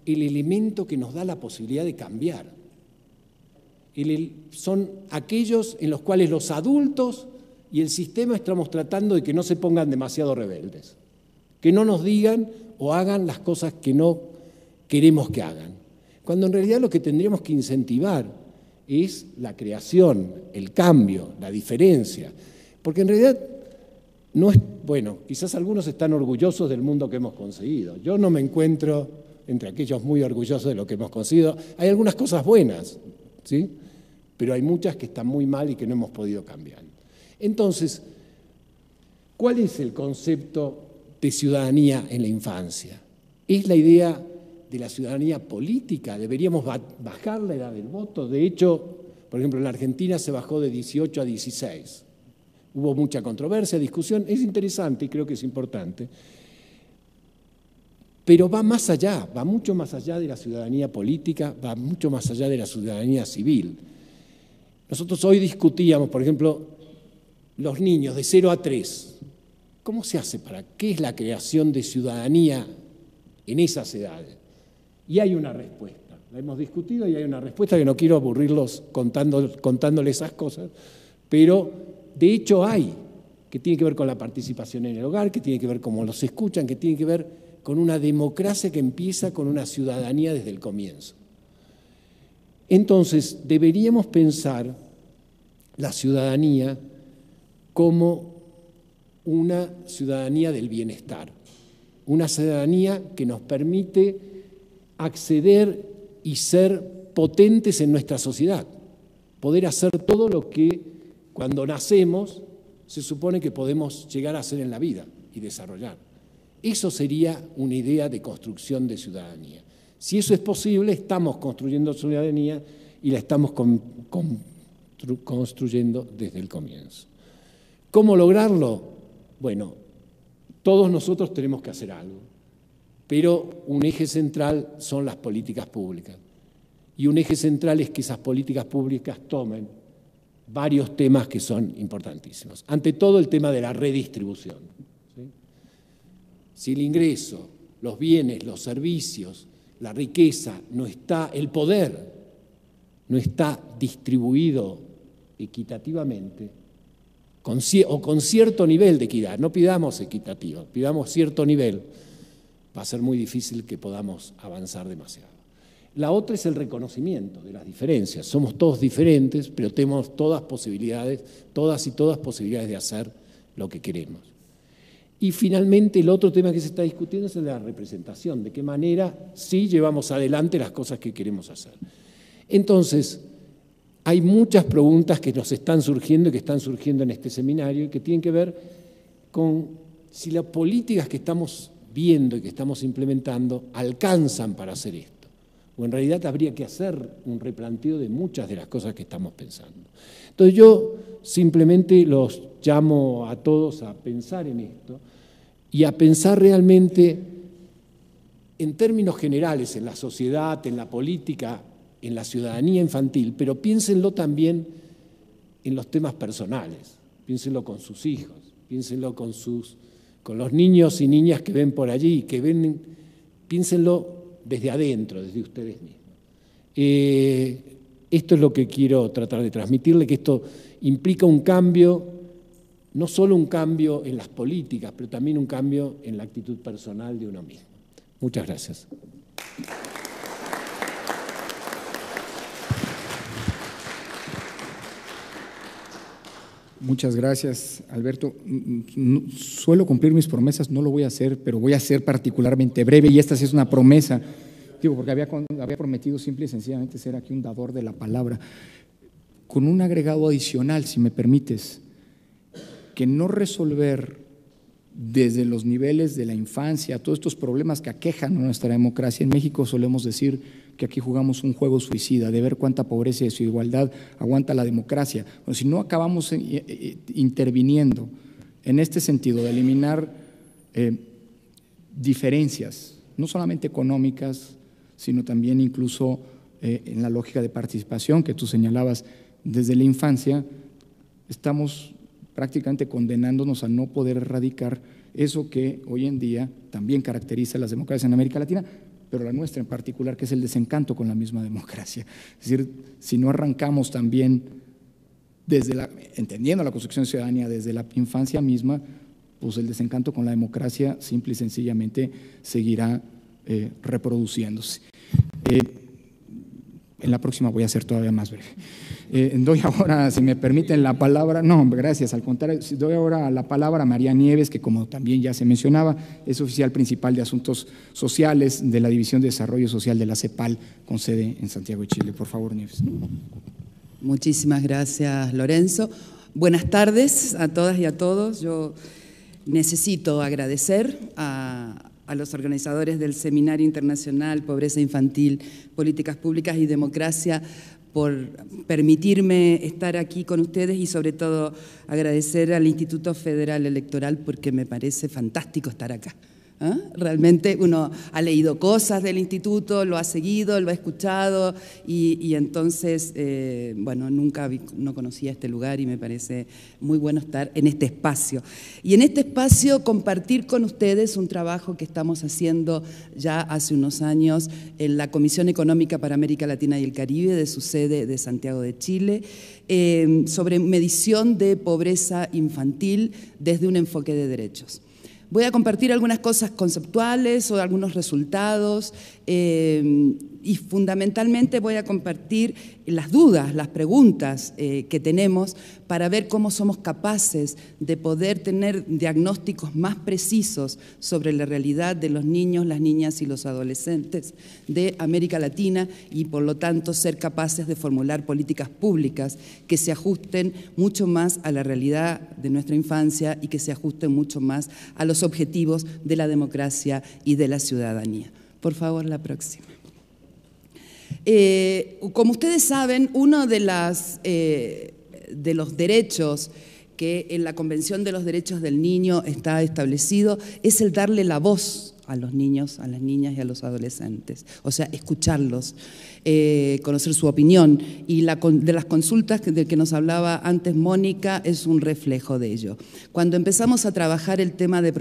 el elemento que nos da la posibilidad de cambiar. Son aquellos en los cuales los adultos y el sistema estamos tratando de que no se pongan demasiado rebeldes, que no nos digan o hagan las cosas que no queremos que hagan, cuando en realidad lo que tendríamos que incentivar es la creación, el cambio, la diferencia, porque en realidad no es, bueno, quizás algunos están orgullosos del mundo que hemos conseguido. Yo no me encuentro entre aquellos muy orgullosos de lo que hemos conseguido. Hay algunas cosas buenas, ¿sí? Pero hay muchas que están muy mal y que no hemos podido cambiar. Entonces, ¿cuál es el concepto de ciudadanía en la infancia? Es la idea de la ciudadanía política. Deberíamos bajar la edad del voto. De hecho, por ejemplo, en la Argentina se bajó de 18 a 16. Hubo mucha controversia, discusión. Es interesante y creo que es importante. Pero va más allá, va mucho más allá de la ciudadanía política, va mucho más allá de la ciudadanía civil. Nosotros hoy discutíamos, por ejemplo, los niños de 0 a 3. ¿Cómo se hace qué es la creación de ciudadanía en esas edades? Y hay una respuesta. La hemos discutido y hay una respuesta que no quiero aburrirlos contándoles esas cosas, pero de hecho hay, que tiene que ver con la participación en el hogar, que tiene que ver cómo los escuchan, que tiene que ver con una democracia que empieza con una ciudadanía desde el comienzo. Entonces, deberíamos pensar la ciudadanía como una ciudadanía del bienestar, una ciudadanía que nos permite acceder y ser potentes en nuestra sociedad, poder hacer todo lo que cuando nacemos se supone que podemos llegar a hacer en la vida y desarrollar. Eso sería una idea de construcción de ciudadanía. Si eso es posible, estamos construyendo ciudadanía y la estamos construyendo desde el comienzo. ¿Cómo lograrlo? Bueno, todos nosotros tenemos que hacer algo, pero un eje central son las políticas públicas. Y un eje central es que esas políticas públicas tomen varios temas que son importantísimos. Ante todo, el tema de la redistribución, ¿sí? Si el ingreso, los bienes, los servicios, la riqueza, el poder no está distribuido equitativamente, o con cierto nivel de equidad, no pidamos equitativo, pidamos cierto nivel, va a ser muy difícil que podamos avanzar demasiado. La otra es el reconocimiento de las diferencias. Somos todos diferentes, pero tenemos todas y todas posibilidades de hacer lo que queremos. Y finalmente el otro tema que se está discutiendo es el de la representación, de qué manera sí llevamos adelante las cosas que queremos hacer. Entonces, hay muchas preguntas que nos están surgiendo y que están surgiendo en este seminario y que tienen que ver con si las políticas que estamos viendo y que estamos implementando alcanzan para hacer esto. O en realidad habría que hacer un replanteo de muchas de las cosas que estamos pensando. Entonces yo simplemente los llamo a todos a pensar en esto y a pensar realmente en términos generales en la sociedad, en la política, en la ciudadanía infantil, pero piénsenlo también en los temas personales, piénsenlo con sus hijos, piénsenlo con los niños y niñas que ven por allí, piénsenlo desde adentro, desde ustedes mismos. Esto es lo que quiero tratar de transmitirle, que esto implica un cambio, no solo un cambio en las políticas, pero también un cambio en la actitud personal de uno mismo. Muchas gracias. Muchas gracias, Alberto. Suelo cumplir mis promesas, no lo voy a hacer, pero voy a ser particularmente breve y esta sí es una promesa, digo, porque había prometido simple y sencillamente ser aquí un dador de la palabra, con un agregado adicional, si me permites, que no resolver desde los niveles de la infancia todos estos problemas que aquejan a nuestra democracia. En México solemos decir que aquí jugamos un juego suicida, de ver cuánta pobreza y desigualdad aguanta la democracia. Bueno, si no acabamos interviniendo en este sentido de eliminar diferencias, no solamente económicas, sino también incluso en la lógica de participación que tú señalabas desde la infancia, estamos prácticamente condenándonos a no poder erradicar eso que hoy en día también caracteriza a las democracias en América Latina, pero la nuestra en particular, que es el desencanto con la misma democracia. Es decir, si no arrancamos también entendiendo la construcción de ciudadanía desde la infancia misma, pues el desencanto con la democracia simple y sencillamente seguirá reproduciéndose. En la próxima voy a ser todavía más breve. Doy ahora, si me permiten, la palabra, no, gracias, al contrario, doy ahora la palabra a María Nieves, que como también ya se mencionaba, es oficial principal de Asuntos Sociales de la División de Desarrollo Social de la CEPAL, con sede en Santiago de Chile. Por favor, Nieves. Muchísimas gracias, Lorenzo. Buenas tardes a todas y a todos. Yo necesito agradecer a los organizadores del Seminario Internacional Pobreza Infantil, Políticas Públicas y Democracia por permitirme estar aquí con ustedes y sobre todo agradecer al Instituto Federal Electoral porque me parece fantástico estar acá. ¿Ah? Realmente uno ha leído cosas del instituto, lo ha seguido, lo ha escuchado y entonces, bueno, no conocía este lugar y me parece muy bueno estar en este espacio. Y en este espacio compartir con ustedes un trabajo que estamos haciendo ya hace unos años en la Comisión Económica para América Latina y el Caribe de su sede de Santiago de Chile, sobre medición de pobreza infantil desde un enfoque de derechos. Voy a compartir algunas cosas conceptuales o algunos resultados y fundamentalmente voy a compartir las dudas, las preguntas que tenemos para ver cómo somos capaces de poder tener diagnósticos más precisos sobre la realidad de los niños, las niñas y los adolescentes de América Latina y por lo tanto ser capaces de formular políticas públicas que se ajusten mucho más a la realidad de nuestra infancia y que se ajusten mucho más a los objetivos de la democracia y de la ciudadanía. Por favor, la próxima. Como ustedes saben, uno de los derechos que en la Convención de los Derechos del Niño está establecido es el darle la voz a los niños, a las niñas y a los adolescentes, o sea, escucharlos, conocer su opinión, y de las consultas de que nos hablaba antes Mónica es un reflejo de ello. Cuando empezamos a trabajar el tema de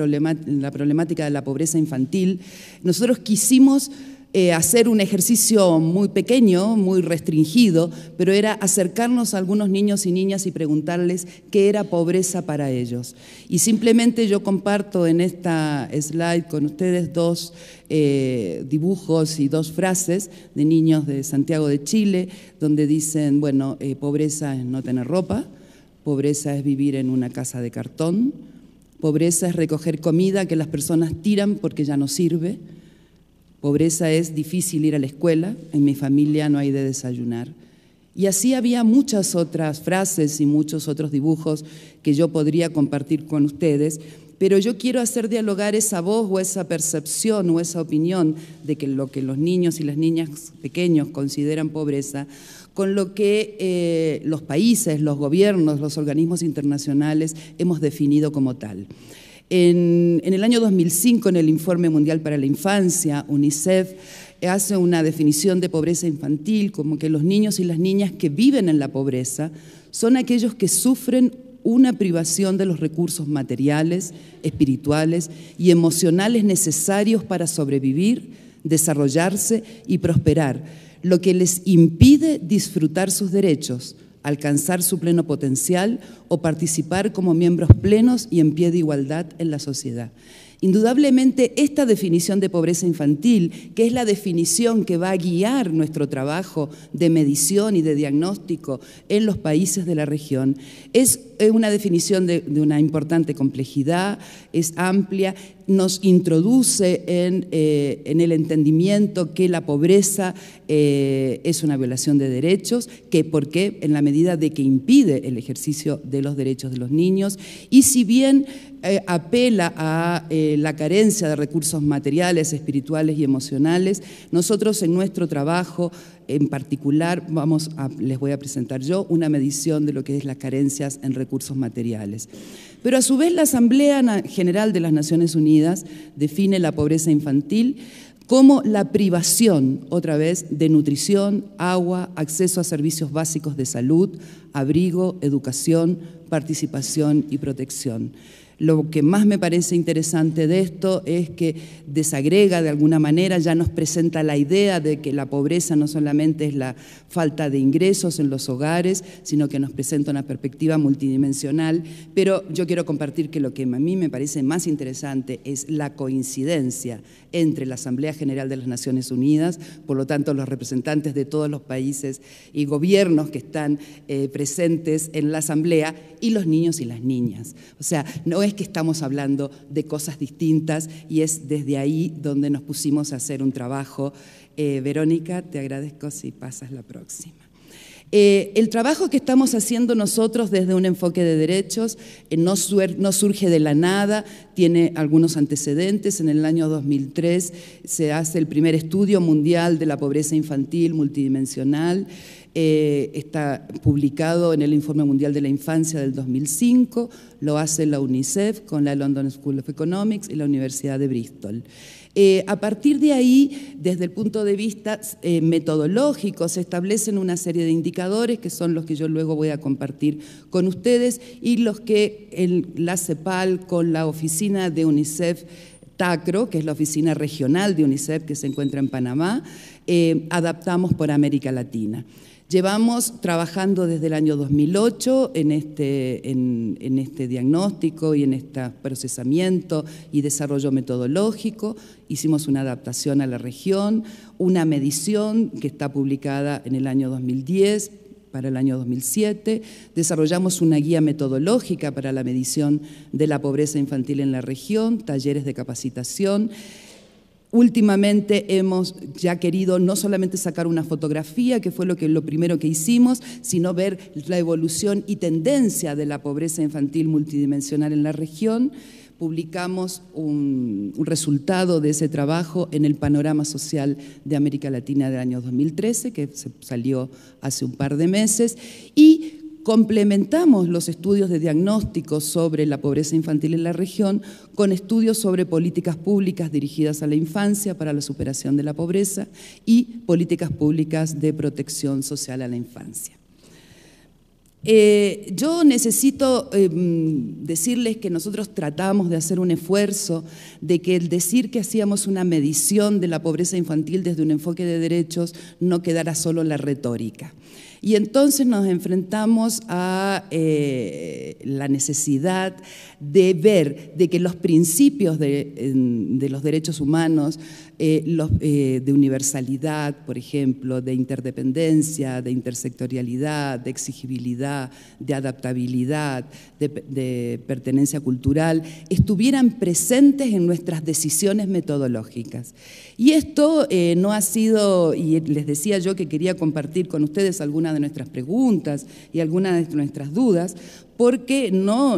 la problemática de la pobreza infantil, nosotros quisimos hacer un ejercicio muy pequeño, muy restringido, pero era acercarnos a algunos niños y niñas y preguntarles qué era pobreza para ellos. Y simplemente yo comparto en esta slide con ustedes dos dibujos y dos frases de niños de Santiago de Chile, donde dicen, bueno, pobreza es no tener ropa, pobreza es vivir en una casa de cartón, pobreza es recoger comida que las personas tiran porque ya no sirve, pobreza es difícil ir a la escuela, en mi familia no hay de desayunar. Y así había muchas otras frases y muchos otros dibujos que yo podría compartir con ustedes, pero yo quiero hacer dialogar esa voz o esa percepción o esa opinión de que lo que los niños y las niñas pequeños consideran pobreza con lo que los países, los gobiernos, los organismos internacionales hemos definido como tal. En el año 2005, en el Informe Mundial para la Infancia, UNICEF hace una definición de pobreza infantil como que los niños y las niñas que viven en la pobreza son aquellos que sufren una privación de los recursos materiales, espirituales y emocionales necesarios para sobrevivir, desarrollarse y prosperar, lo que les impide disfrutar sus derechos, alcanzar su pleno potencial o participar como miembros plenos y en pie de igualdad en la sociedad. Indudablemente, esta definición de pobreza infantil, que es la definición que va a guiar nuestro trabajo de medición y de diagnóstico en los países de la región, es una definición de una importante complejidad, es amplia, nos introduce en el entendimiento que la pobreza es una violación de derechos, ¿por qué? En la medida de que impide el ejercicio de los derechos de los niños, y si bien apela a la carencia de recursos materiales, espirituales y emocionales, nosotros en nuestro trabajo en particular les voy a presentar yo una medición de lo que es las carencias en recursos materiales. Pero a su vez la Asamblea General de las Naciones Unidas define la pobreza infantil como la privación, otra vez, de nutrición, agua, acceso a servicios básicos de salud, abrigo, educación, participación y protección. Lo que más me parece interesante de esto es que desagrega de alguna manera, ya nos presenta la idea de que la pobreza no solamente es la falta de ingresos en los hogares, sino que nos presenta una perspectiva multidimensional, pero yo quiero compartir que lo que a mí me parece más interesante es la coincidencia entre la Asamblea General de las Naciones Unidas, por lo tanto los representantes de todos los países y gobiernos que están presentes en la Asamblea, y los niños y las niñas. O sea, no es que estamos hablando de cosas distintas y es desde ahí donde nos pusimos a hacer un trabajo. Verónica, te agradezco si pasas la próxima. El trabajo que estamos haciendo nosotros desde un enfoque de derechos no surge de la nada, tiene algunos antecedentes. En el año 2003 se hace el primer estudio mundial de la pobreza infantil multidimensional. Está publicado en el Informe Mundial de la Infancia del 2005, lo hace la UNICEF con la London School of Economics y la Universidad de Bristol. A partir de ahí, desde el punto de vista metodológico, se establecen una serie de indicadores que son los que yo luego voy a compartir con ustedes y los que la CEPAL con la oficina de UNICEF TACRO, que es la oficina regional de UNICEF que se encuentra en Panamá, adaptamos por América Latina. Llevamos trabajando desde el año 2008 en este diagnóstico y en este procesamiento y desarrollo metodológico. Hicimos una adaptación a la región, una medición que está publicada en el año 2010 para el año 2007. Desarrollamos una guía metodológica para la medición de la pobreza infantil en la región, talleres de capacitación. Últimamente hemos ya querido no solamente sacar una fotografía, que fue lo primero que hicimos, sino ver la evolución y tendencia de la pobreza infantil multidimensional en la región. Publicamos un resultado de ese trabajo en el Panorama Social de América Latina del año 2013, que salió hace un par de meses, y complementamos los estudios de diagnóstico sobre la pobreza infantil en la región con estudios sobre políticas públicas dirigidas a la infancia para la superación de la pobreza y políticas públicas de protección social a la infancia. Yo necesito decirles que nosotros tratamos de hacer un esfuerzo de que el decir que hacíamos una medición de la pobreza infantil desde un enfoque de derechos no quedara solo en la retórica. Y entonces nos enfrentamos a la necesidad de ver de que los principios de los derechos humanos, de universalidad, por ejemplo, de interdependencia, de intersectorialidad, de exigibilidad, de adaptabilidad, de pertenencia cultural, estuvieran presentes en nuestras decisiones metodológicas. Y esto no ha sido, y les decía yo que quería compartir con ustedes algunas de nuestras preguntas y algunas de nuestras dudas, porque no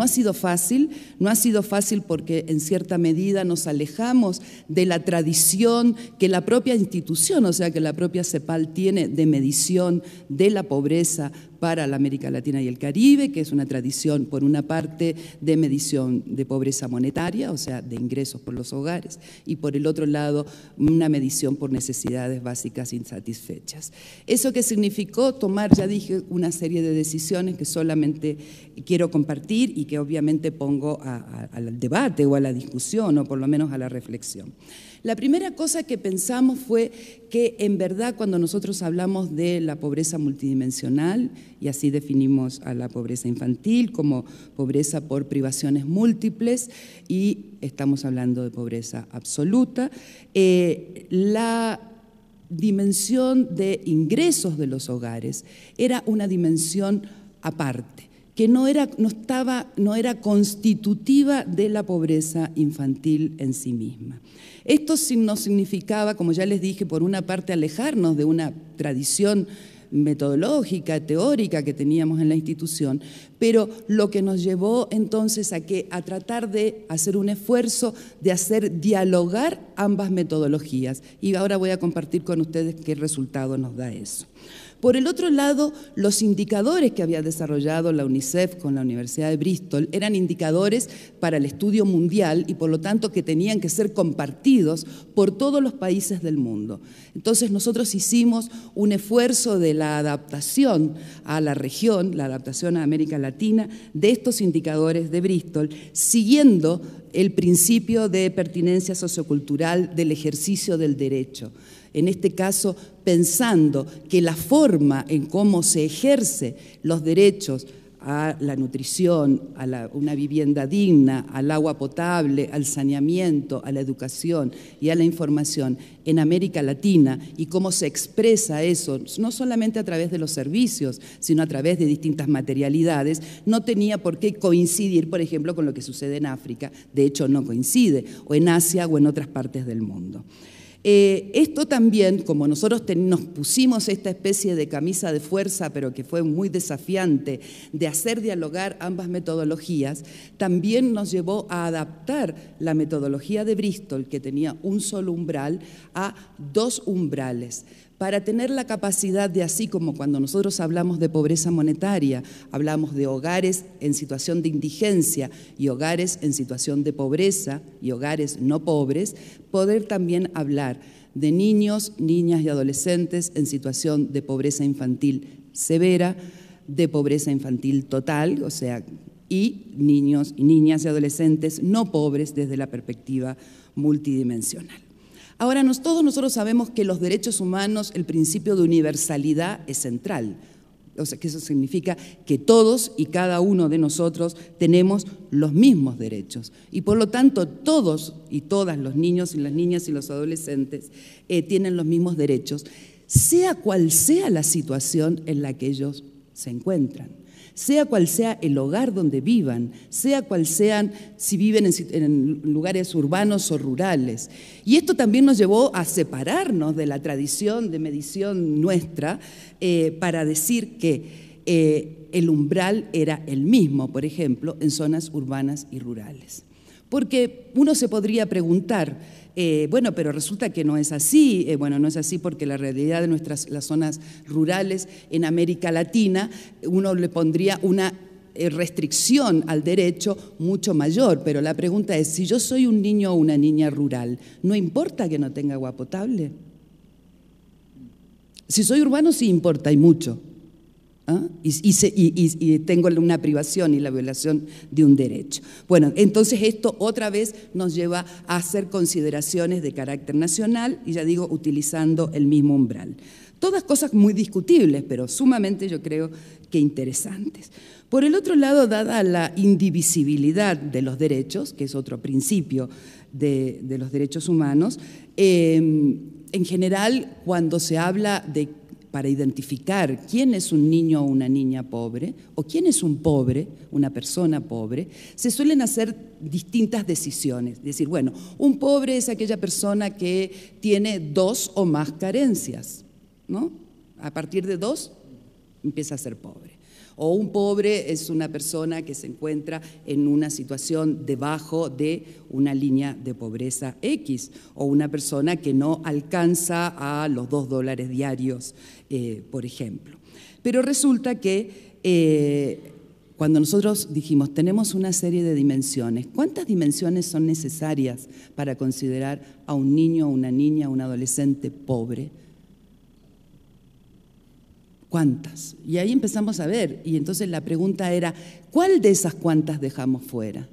ha sido fácil, no ha sido fácil porque en cierta medida nos alejamos de la tradición que la propia institución, o sea que la propia CEPAL tiene de medición de la pobreza para la América Latina y el Caribe, que es una tradición, por una parte, de medición de pobreza monetaria, o sea, de ingresos por los hogares, y por el otro lado, una medición por necesidades básicas insatisfechas. ¿Eso qué significó? Tomar, ya dije, una serie de decisiones que solamente quiero compartir y que obviamente pongo al debate o a la discusión, o por lo menos a la reflexión. La primera cosa que pensamos fue que en verdad cuando nosotros hablamos de la pobreza multidimensional, y así definimos a la pobreza infantil como pobreza por privaciones múltiples, y estamos hablando de pobreza absoluta, la dimensión de ingresos de los hogares era una dimensión aparte, que no era constitutiva de la pobreza infantil en sí misma. Esto no significaba, como ya les dije, por una parte alejarnos de una tradición metodológica, teórica que teníamos en la institución, pero lo que nos llevó entonces a tratar de hacer un esfuerzo de hacer dialogar ambas metodologías. Y ahora voy a compartir con ustedes qué resultado nos da eso. Por el otro lado, los indicadores que había desarrollado la UNICEF con la Universidad de Bristol eran indicadores para el estudio mundial y por lo tanto que tenían que ser compartidos por todos los países del mundo. Entonces nosotros hicimos un esfuerzo de la adaptación a la región, la adaptación a América Latina de estos indicadores de Bristol, siguiendo el principio de pertinencia sociocultural del ejercicio del derecho. En este caso, pensando que la forma en cómo se ejerce los derechos a la nutrición, a una vivienda digna, al agua potable, al saneamiento, a la educación y a la información en América Latina y cómo se expresa eso, no solamente a través de los servicios, sino a través de distintas materialidades, no tenía por qué coincidir, por ejemplo, con lo que sucede en África, de hecho no coincide, o en Asia o en otras partes del mundo. Esto también, como nosotros nos pusimos esta especie de camisa de fuerza, pero que fue muy desafiante, de hacer dialogar ambas metodologías, también nos llevó a adaptar la metodología de Bristol, que tenía un solo umbral, a 2 umbrales, para tener la capacidad de, así como cuando nosotros hablamos de pobreza monetaria, hablamos de hogares en situación de indigencia y hogares en situación de pobreza y hogares no pobres, poder también hablar de niños, niñas y adolescentes en situación de pobreza infantil severa, de pobreza infantil total, o sea, y niños y niñas y adolescentes no pobres desde la perspectiva multidimensional. Ahora, todos nosotros sabemos que los derechos humanos, el principio de universalidad es central. O sea, que eso significa que todos y cada uno de nosotros tenemos los mismos derechos. Y por lo tanto, todos y todas los niños y las niñas y los adolescentes tienen los mismos derechos, sea cual sea la situación en la que ellos se encuentran. Sea cual sea el hogar donde vivan, sea cual sean, si viven en lugares urbanos o rurales. Y esto también nos llevó a separarnos de la tradición de medición nuestra para decir que el umbral era el mismo, por ejemplo, en zonas urbanas y rurales. Porque uno se podría preguntar, bueno, pero resulta que no es así. Bueno, no es así porque la realidad de las zonas rurales en América Latina, uno le pondría una restricción al derecho mucho mayor, pero la pregunta es, si yo soy un niño o una niña rural, ¿no importa que no tenga agua potable? Si soy urbano sí importa y mucho. y tengo una privación y la violación de un derecho. Bueno, entonces esto otra vez nos lleva a hacer consideraciones de carácter nacional y ya digo, utilizando el mismo umbral. Todas cosas muy discutibles, pero sumamente yo creo que interesantes. Por el otro lado, dada la indivisibilidad de los derechos, que es otro principio de los derechos humanos, en general, cuando se habla para identificar quién es un niño o una niña pobre, o quién es un pobre, una persona pobre, se suelen hacer distintas decisiones. Es decir, bueno, un pobre es aquella persona que tiene 2 o más carencias, ¿no? A partir de 2 empieza a ser pobre. O un pobre es una persona que se encuentra en una situación debajo de una línea de pobreza X, o una persona que no alcanza a los $2 diarios, por ejemplo. Pero resulta que cuando nosotros dijimos, tenemos una serie de dimensiones, ¿cuántas dimensiones son necesarias para considerar a un niño, una niña, un adolescente pobre? ¿Cuántas? Y ahí empezamos a ver, y entonces la pregunta era, ¿cuál de esas cuántas dejamos fuera?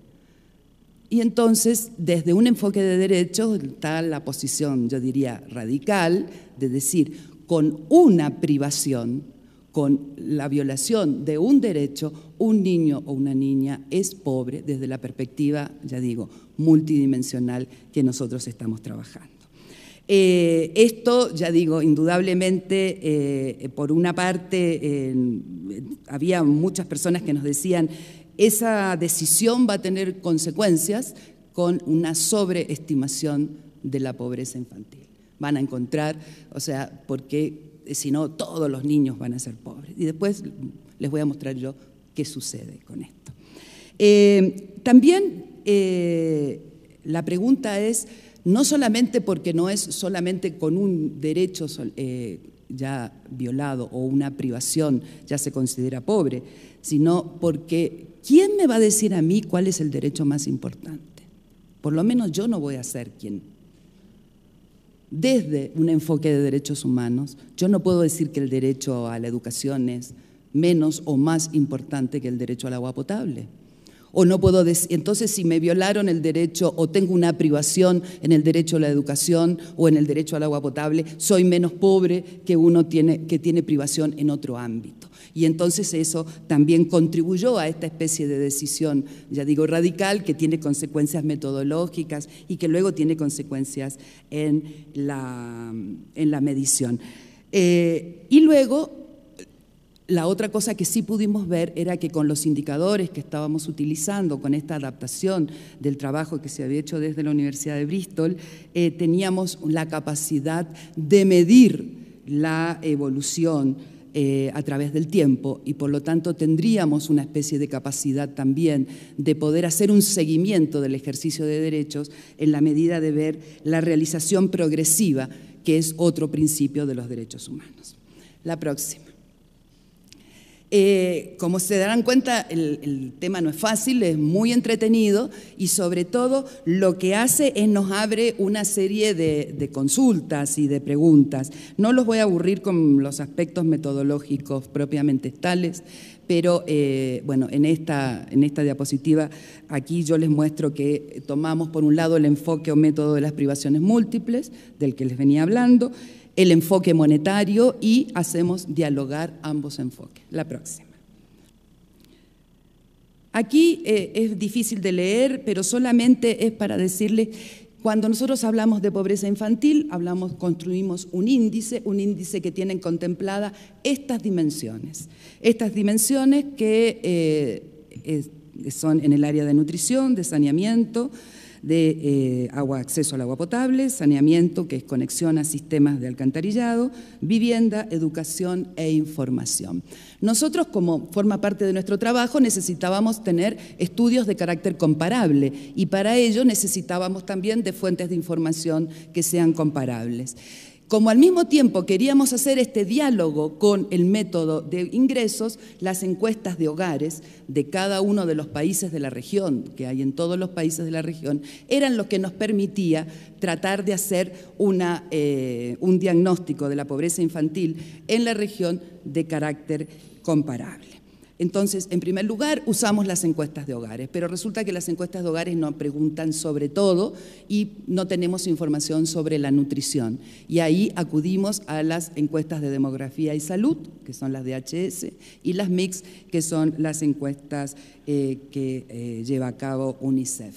Y entonces, desde un enfoque de derechos, está la posición, yo diría, radical, de decir, con una privación, con la violación de un derecho, un niño o una niña es pobre desde la perspectiva, ya digo, multidimensional que nosotros estamos trabajando. Esto, ya digo, indudablemente, por una parte, había muchas personas que nos decían esa decisión va a tener consecuencias con una sobreestimación de la pobreza infantil. Van a encontrar, o sea, porque si no, todos los niños van a ser pobres. Y después les voy a mostrar yo qué sucede con esto. También la pregunta es, no solamente porque no es solamente con un derecho ya violado o una privación ya se considera pobre, sino porque ¿quién me va a decir a mí cuál es el derecho más importante? Por lo menos yo no voy a ser quien. Desde un enfoque de derechos humanos, yo no puedo decir que el derecho a la educación es menos o más importante que el derecho al agua potable. O no puedo decir, entonces si me violaron el derecho o tengo una privación en el derecho a la educación o en el derecho al agua potable, soy menos pobre que uno que tiene privación en otro ámbito. Y entonces eso también contribuyó a esta especie de decisión, ya digo, radical, que tiene consecuencias metodológicas y que luego tiene consecuencias en la medición. Y luego, la otra cosa que sí pudimos ver era que con los indicadores que estábamos utilizando, con esta adaptación del trabajo que se había hecho desde la Universidad de Bristol, teníamos la capacidad de medir la evolución a través del tiempo y por lo tanto tendríamos una especie de capacidad también de poder hacer un seguimiento del ejercicio de derechos en la medida de ver la realización progresiva, que es otro principio de los derechos humanos. La próxima. Como se darán cuenta, el tema no es fácil, es muy entretenido y sobre todo lo que hace es nos abre una serie de consultas y de preguntas. No los voy a aburrir con los aspectos metodológicos propiamente tales, pero bueno, en esta diapositiva aquí yo les muestro que tomamos por un lado el enfoque o método de las privaciones múltiples, del que les venía hablando, el enfoque monetario y hacemos dialogar ambos enfoques. La próxima. Aquí es difícil de leer, pero solamente es para decirles, cuando nosotros hablamos de pobreza infantil, construimos un índice que tienen contemplada estas dimensiones que son en el área de nutrición, de saneamiento, de acceso al agua potable, saneamiento, que es conexión a sistemas de alcantarillado, vivienda, educación e información. Nosotros, como forma parte de nuestro trabajo, necesitábamos tener estudios de carácter comparable y para ello necesitábamos también de fuentes de información que sean comparables. Como al mismo tiempo queríamos hacer este diálogo con el método de ingresos, las encuestas de hogares de cada uno de los países de la región, que hay en todos los países de la región, eran lo que nos permitía tratar de hacer un diagnóstico de la pobreza infantil en la región de carácter comparable. Entonces, en primer lugar, usamos las encuestas de hogares, pero resulta que las encuestas de hogares nos preguntan sobre todo y no tenemos información sobre la nutrición. Y ahí acudimos a las encuestas de demografía y salud, que son las DHS, y las MICS, que son las encuestas que lleva a cabo UNICEF.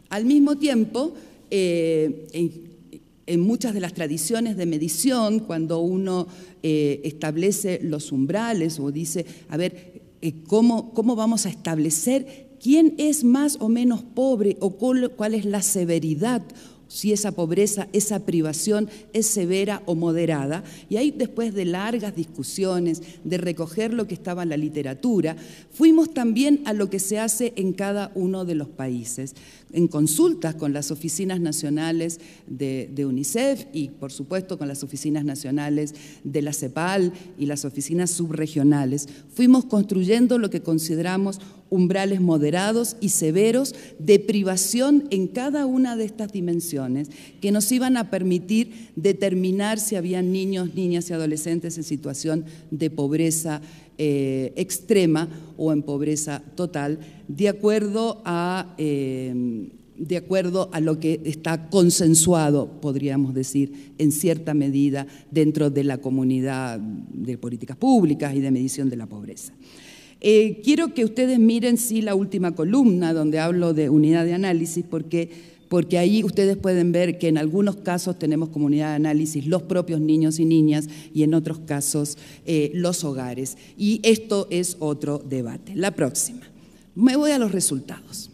Al mismo tiempo, en muchas de las tradiciones de medición, cuando uno establece los umbrales o dice, a ver, ¿cómo vamos a establecer quién es más o menos pobre o cuál es la severidad? Si esa pobreza, esa privación es severa o moderada. Y ahí, después de largas discusiones, de recoger lo que estaba en la literatura, fuimos también a lo que se hace en cada uno de los países, en consultas con las oficinas nacionales de UNICEF y, por supuesto, con las oficinas nacionales de la CEPAL y las oficinas subregionales. Fuimos construyendo lo que consideramos umbrales moderados y severos de privación en cada una de estas dimensiones que nos iban a permitir determinar si había niños, niñas y adolescentes en situación de pobreza extrema o en pobreza total, de acuerdo a lo que está consensuado, podríamos decir, en cierta medida dentro de la comunidad de políticas públicas y de medición de la pobreza. Quiero que ustedes miren, sí, la última columna donde hablo de unidad de análisis, porque ahí ustedes pueden ver que en algunos casos tenemos como unidad de análisis los propios niños y niñas y en otros casos los hogares. Y esto es otro debate. La próxima. Me voy a los resultados.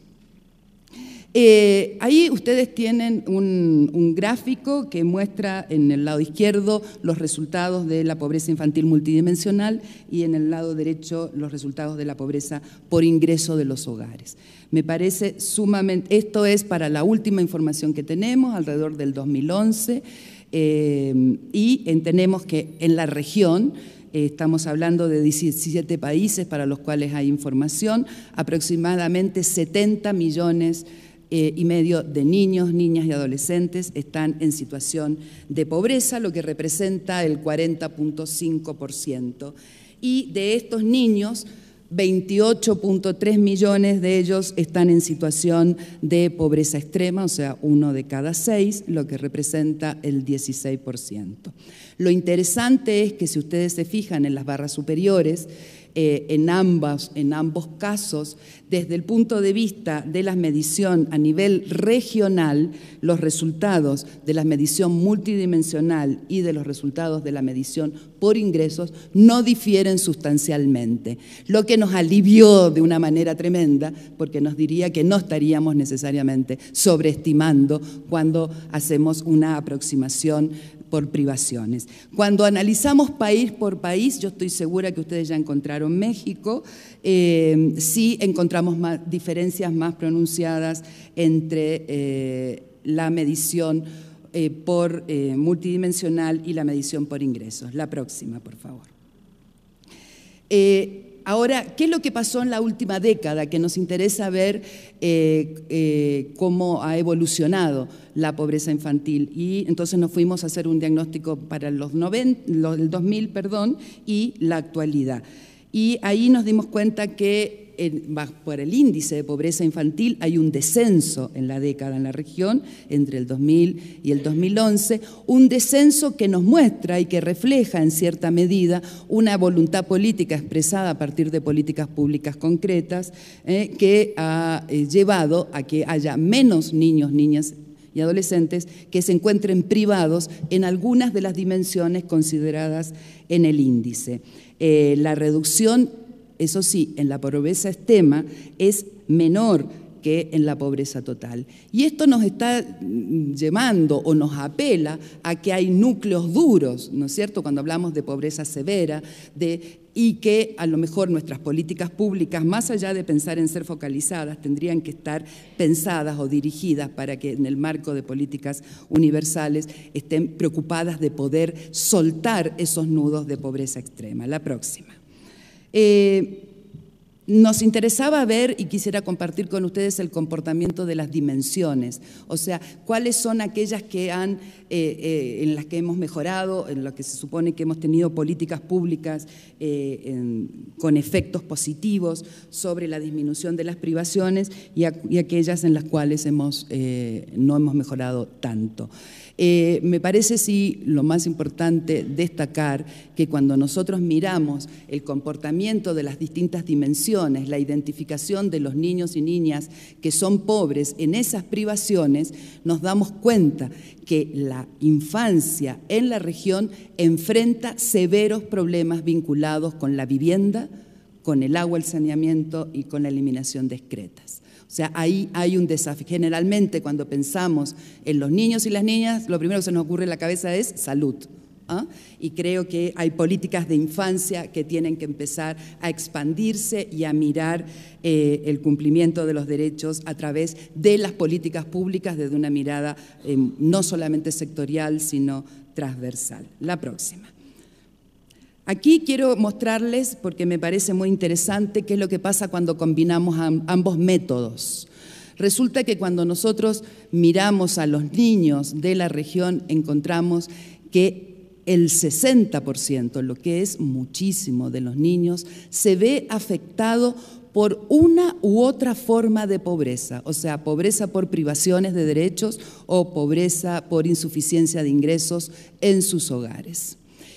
Ahí ustedes tienen un gráfico que muestra en el lado izquierdo los resultados de la pobreza infantil multidimensional y en el lado derecho los resultados de la pobreza por ingreso de los hogares. Me parece sumamente, esto es para la última información que tenemos, alrededor del 2011, y entendemos que en la región, estamos hablando de 17 países para los cuales hay información, aproximadamente 70 millones y medio de niños, niñas y adolescentes están en situación de pobreza, lo que representa el 40.5%. Y de estos niños, 28.3 millones de ellos están en situación de pobreza extrema, o sea, 1 de cada 6, lo que representa el 16%. Lo interesante es que si ustedes se fijan en las barras superiores, en ambos casos, desde el punto de vista de la medición a nivel regional, los resultados de la medición multidimensional y de los resultados de la medición por ingresos no difieren sustancialmente, lo que nos alivió de una manera tremenda, porque nos diría que no estaríamos necesariamente sobreestimando cuando hacemos una aproximación por privaciones. Cuando analizamos país por país, yo estoy segura que ustedes ya encontraron México, sí encontramos diferencias más pronunciadas entre la medición por multidimensional y la medición por ingresos. La próxima, por favor. Ahora, ¿qué es lo que pasó en la última década? Que nos interesa ver cómo ha evolucionado la pobreza infantil. Y entonces nos fuimos a hacer un diagnóstico para el 2000, y la actualidad. Y ahí nos dimos cuenta que por el índice de pobreza infantil hay un descenso en la década en la región, entre el 2000 y el 2011, un descenso que nos muestra y que refleja en cierta medida una voluntad política expresada a partir de políticas públicas concretas que ha llevado a que haya menos niños, niñas y adolescentes que se encuentren privados en algunas de las dimensiones consideradas en el índice. La reducción, eso sí, en la pobreza extrema es menor que en la pobreza total. Y esto nos está llevando o nos apela a que hay núcleos duros, ¿no es cierto?, cuando hablamos de pobreza severa, y que a lo mejor nuestras políticas públicas, más allá de pensar en ser focalizadas, tendrían que estar pensadas o dirigidas para que en el marco de políticas universales estén preocupadas de poder soltar esos nudos de pobreza extrema. La próxima. Nos interesaba ver, y quisiera compartir con ustedes, el comportamiento de las dimensiones, o sea, cuáles son aquellas que en las que hemos mejorado, en las que se supone que hemos tenido políticas públicas con efectos positivos sobre la disminución de las privaciones, y aquellas en las cuales no hemos mejorado tanto. Me parece, sí, lo más importante destacar que cuando nosotros miramos el comportamiento de las distintas dimensiones, la identificación de los niños y niñas que son pobres en esas privaciones, nos damos cuenta que la infancia en la región enfrenta severos problemas vinculados con la vivienda, con el agua, el saneamiento y con la eliminación de excretas. O sea, ahí hay un desafío. Generalmente, cuando pensamos en los niños y las niñas, lo primero que se nos ocurre en la cabeza es salud. Y creo que hay políticas de infancia que tienen que empezar a expandirse y a mirar el cumplimiento de los derechos a través de las políticas públicas desde una mirada no solamente sectorial, sino transversal. La próxima. Aquí quiero mostrarles, porque me parece muy interesante, qué es lo que pasa cuando combinamos ambos métodos. Resulta que cuando nosotros miramos a los niños de la región, encontramos que el 60%, lo que es muchísimo de los niños, se ve afectado por una u otra forma de pobreza, o sea, pobreza por privaciones de derechos o pobreza por insuficiencia de ingresos en sus hogares.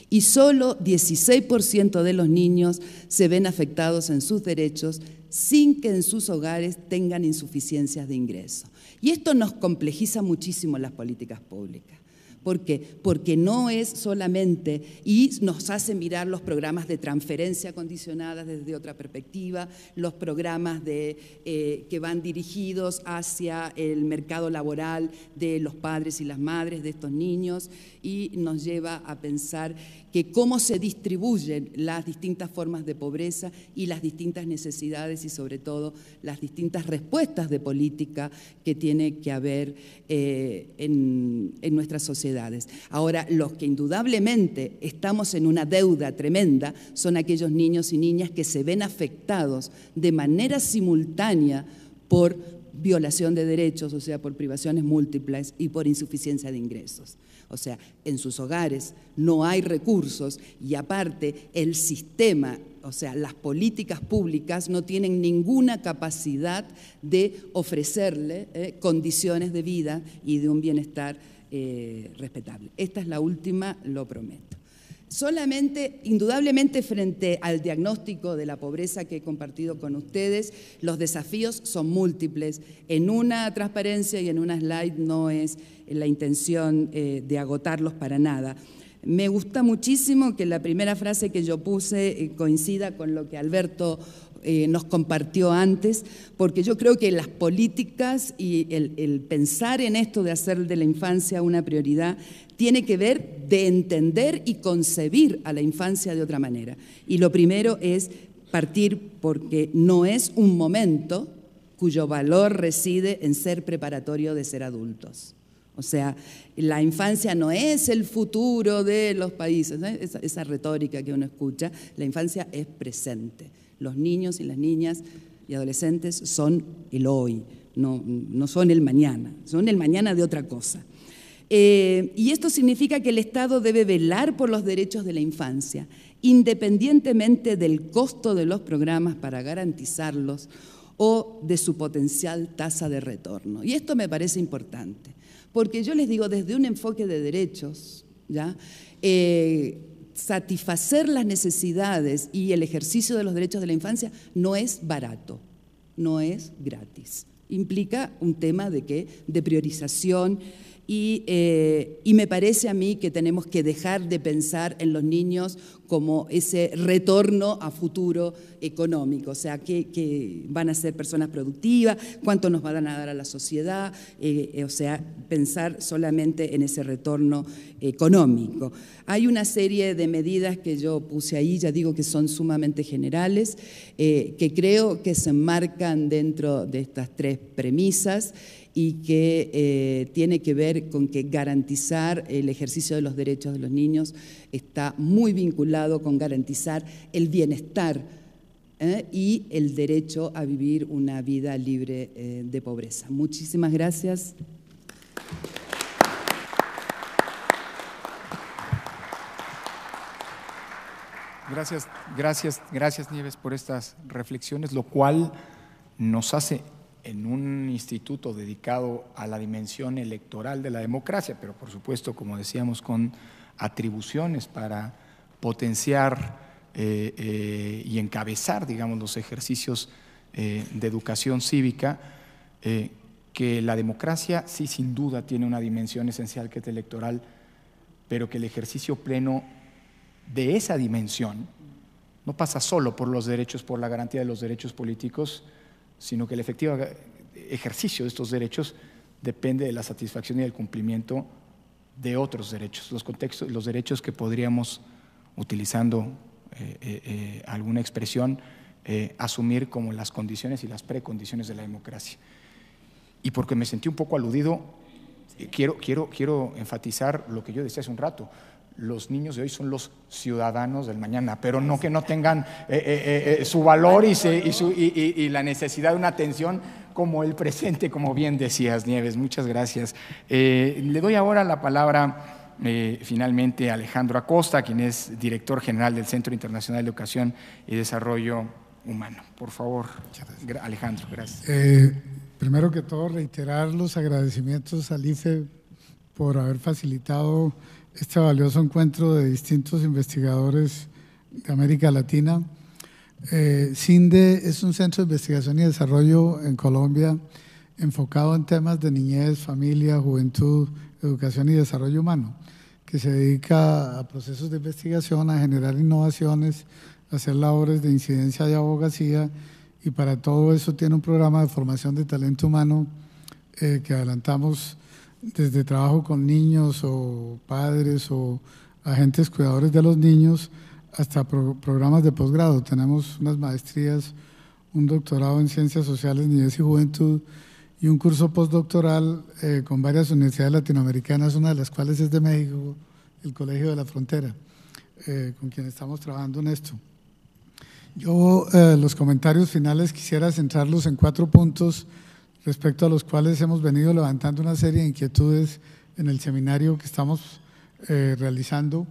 Y solo 16% de los niños se ven afectados en sus derechos sin que en sus hogares tengan insuficiencias de ingreso. Y esto nos complejiza muchísimo las políticas públicas. ¿Por qué? Porque no es solamente, y nos hace mirar los programas de transferencia condicionadas desde otra perspectiva, los programas que van dirigidos hacia el mercado laboral de los padres y las madres de estos niños, y nos lleva a pensar que cómo se distribuyen las distintas formas de pobreza y las distintas necesidades y sobre todo las distintas respuestas de política que tiene que haber en nuestras sociedades. Ahora, los que indudablemente estamos en una deuda tremenda son aquellos niños y niñas que se ven afectados de manera simultánea por violación de derechos, o sea, por privaciones múltiples y por insuficiencia de ingresos. O sea, en sus hogares no hay recursos y aparte el sistema, o sea, las políticas públicas no tienen ninguna capacidad de ofrecerle condiciones de vida y de un bienestar respetable. Esta es la última, lo prometo. Solamente, indudablemente, frente al diagnóstico de la pobreza que he compartido con ustedes, los desafíos son múltiples. En una transparencia y en una slide no es la intención de agotarlos para nada. Me gusta muchísimo que la primera frase que yo puse coincida con lo que Alberto nos compartió antes, porque yo creo que las políticas y el pensar en esto de hacer de la infancia una prioridad tiene que ver de entender y concebir a la infancia de otra manera. Y lo primero es partir porque no es un momento cuyo valor reside en ser preparatorio de ser adultos. O sea, la infancia no es el futuro de los países, ¿no? Esa retórica que uno escucha, la infancia es presente. Los niños y las niñas y adolescentes son el hoy, no son el mañana, son el mañana de otra cosa. Y esto significa que el Estado debe velar por los derechos de la infancia, independientemente del costo de los programas para garantizarlos o de su potencial tasa de retorno. Y esto me parece importante, porque yo les digo, desde un enfoque de derechos, ¿ya? Satisfacer las necesidades y el ejercicio de los derechos de la infancia no es barato, no es gratis. Implica un tema de priorización y me parece a mí que tenemos que dejar de pensar en los niños como ese retorno a futuro económico, o sea, que van a ser personas productivas, cuánto nos van a dar a la sociedad, o sea, pensar solamente en ese retorno económico. Hay una serie de medidas que yo puse ahí, ya digo que son sumamente generales, que creo que se enmarcan dentro de estas tres premisas y que tiene que ver con que garantizar el ejercicio de los derechos de los niños está muy vinculado con garantizar el bienestar y el derecho a vivir una vida libre de pobreza. Muchísimas gracias. Gracias Nieves por estas reflexiones, lo cual nos hace en un instituto dedicado a la dimensión electoral de la democracia, pero por supuesto, como decíamos, con atribuciones para potenciar y encabezar, digamos, los ejercicios de educación cívica, que la democracia sí, sin duda, tiene una dimensión esencial que es electoral, pero que el ejercicio pleno de esa dimensión no pasa solo por los derechos, por la garantía de los derechos políticos, sino que el efectivo ejercicio de estos derechos depende de la satisfacción y del cumplimiento de otros derechos, los derechos que podríamos, utilizando alguna expresión, asumir como las condiciones y las precondiciones de la democracia. Y porque me sentí un poco aludido, quiero enfatizar lo que yo decía hace un rato. Los niños de hoy son los ciudadanos del mañana, pero no que no tengan su valor y la necesidad de una atención como el presente, como bien decías, Nieves. Muchas gracias. Le doy ahora la palabra finalmente a Alejandro Acosta, quien es director general del Centro Internacional de Educación y Desarrollo Humano. Por favor, Alejandro, gracias. Primero que todo, reiterar los agradecimientos al IFE por haber facilitado este valioso encuentro de distintos investigadores de América Latina. CINDE es un centro de investigación y desarrollo en Colombia enfocado en temas de niñez, familia, juventud, educación y desarrollo humano, que se dedica a procesos de investigación, a generar innovaciones, a hacer labores de incidencia y abogacía, y para todo eso tiene un programa de formación de talento humano que adelantamos desde trabajo con niños o padres o agentes cuidadores de los niños hasta programas de posgrado. Tenemos unas maestrías, un doctorado en Ciencias Sociales, Niñez y Juventud y un curso postdoctoral con varias universidades latinoamericanas, una de las cuales es de México, el Colegio de la Frontera, con quien estamos trabajando en esto. Yo los comentarios finales quisiera centrarlos en 4 puntos respecto a los cuales hemos venido levantando una serie de inquietudes en el seminario que estamos realizando.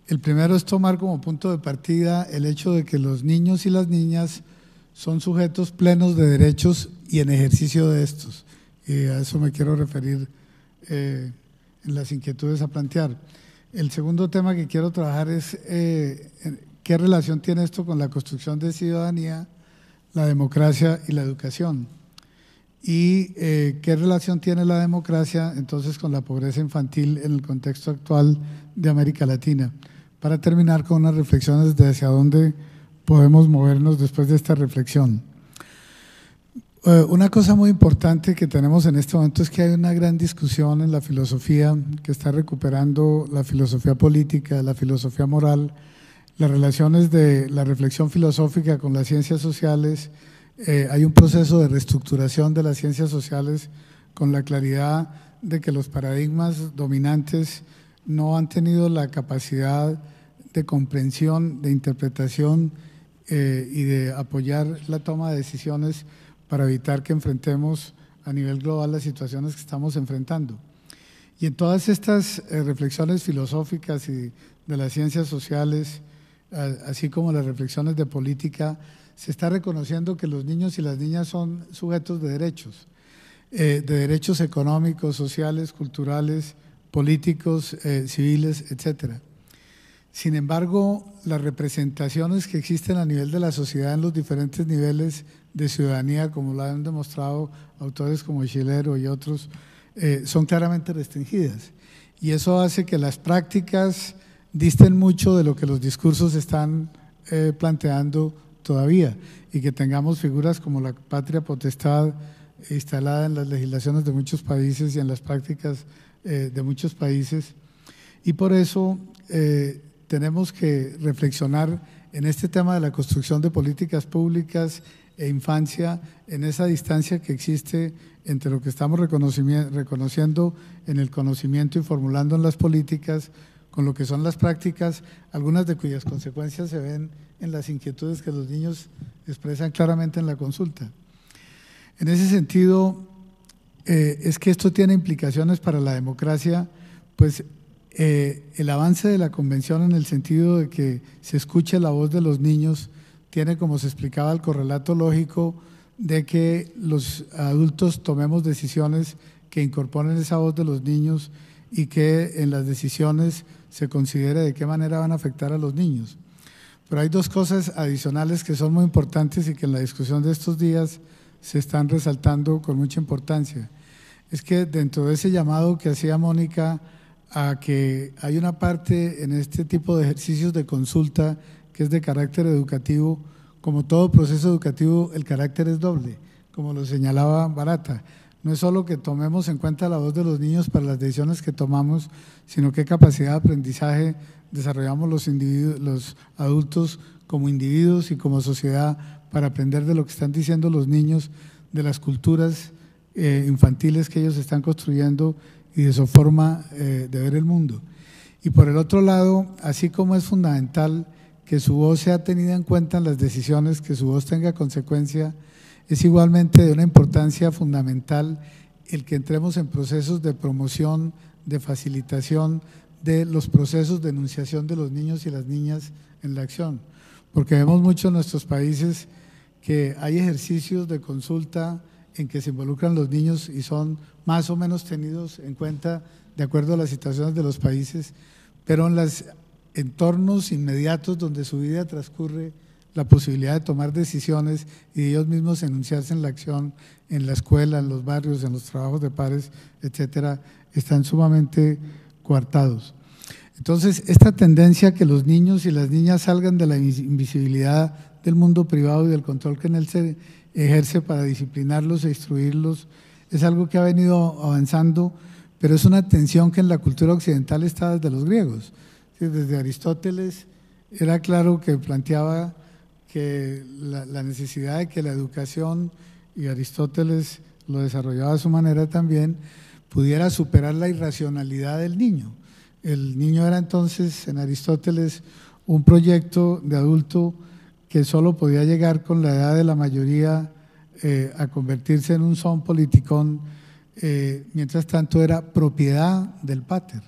El primero es tomar como punto de partida el hecho de que los niños y las niñas son sujetos plenos de derechos y en ejercicio de estos. Y a eso me quiero referir en las inquietudes a plantear. El segundo tema que quiero trabajar es qué relación tiene esto con la construcción de ciudadanía, la democracia y la educación. Y qué relación tiene la democracia entonces con la pobreza infantil en el contexto actual de América Latina. Para terminar con unas reflexiones de hacia dónde podemos movernos después de esta reflexión. Una cosa muy importante que tenemos en este momento es que hay una gran discusión en la filosofía que está recuperando la filosofía política, la filosofía moral, las relaciones de la reflexión filosófica con las ciencias sociales. Hay un proceso de reestructuración de las ciencias sociales con la claridad de que los paradigmas dominantes no han tenido la capacidad de comprensión, de interpretación y de apoyar la toma de decisiones para evitar que enfrentemos a nivel global las situaciones que estamos enfrentando. Y en todas estas reflexiones filosóficas y de las ciencias sociales, así como las reflexiones de política, se está reconociendo que los niños y las niñas son sujetos de derechos económicos, sociales, culturales, políticos, civiles, etcétera. Sin embargo, las representaciones que existen a nivel de la sociedad en los diferentes niveles de ciudadanía, como lo han demostrado autores como Schiller y otros, son claramente restringidas. Y eso hace que las prácticas disten mucho de lo que los discursos están planteando todavía, y que tengamos figuras como la patria potestad instalada en las legislaciones de muchos países y en las prácticas de muchos países. Y por eso tenemos que reflexionar en este tema de la construcción de políticas públicas e infancia, en esa distancia que existe entre lo que estamos reconociendo en el conocimiento y formulando en las políticas con lo que son las prácticas, algunas de cuyas consecuencias se ven en las inquietudes que los niños expresan claramente en la consulta. En ese sentido, es que esto tiene implicaciones para la democracia, pues el avance de la convención en el sentido de que se escuche la voz de los niños tiene, como se explicaba, el correlato lógico de que los adultos tomemos decisiones que incorporen esa voz de los niños y que en las decisiones se considere de qué manera van a afectar a los niños. Pero hay dos cosas adicionales que son muy importantes y que en la discusión de estos días se están resaltando con mucha importancia. Es que dentro de ese llamado que hacía Mónica a que hay una parte en este tipo de ejercicios de consulta que es de carácter educativo, como todo proceso educativo, el carácter es doble, como lo señalaba Barata. No es solo que tomemos en cuenta la voz de los niños para las decisiones que tomamos, sino qué capacidad de aprendizaje desarrollamos los adultos como individuos y como sociedad para aprender de lo que están diciendo los niños, de las culturas infantiles que ellos están construyendo y de su forma de ver el mundo. Y por el otro lado, así como es fundamental que su voz sea tenida en cuenta en las decisiones, que su voz tenga consecuencia, es igualmente de una importancia fundamental el que entremos en procesos de promoción, de facilitación de los procesos de enunciación de los niños y las niñas en la acción, porque vemos mucho en nuestros países que hay ejercicios de consulta en que se involucran los niños y son más o menos tenidos en cuenta de acuerdo a las situaciones de los países, pero en los entornos inmediatos donde su vida transcurre, la posibilidad de tomar decisiones y de ellos mismos enunciarse en la acción, en la escuela, en los barrios, en los trabajos de pares, etcétera, están sumamente coartados. Entonces, esta tendencia a que los niños y las niñas salgan de la invisibilidad del mundo privado y del control que en él se ejerce para disciplinarlos e instruirlos, es algo que ha venido avanzando, pero es una tensión que en la cultura occidental está desde los griegos. Desde Aristóteles era claro que planteaba que la necesidad de que la educación, y Aristóteles lo desarrollaba a su manera también, pudiera superar la irracionalidad del niño. El niño era entonces, en Aristóteles, un proyecto de adulto que solo podía llegar con la edad de la mayoría a convertirse en un son politicón, mientras tanto era propiedad del pater,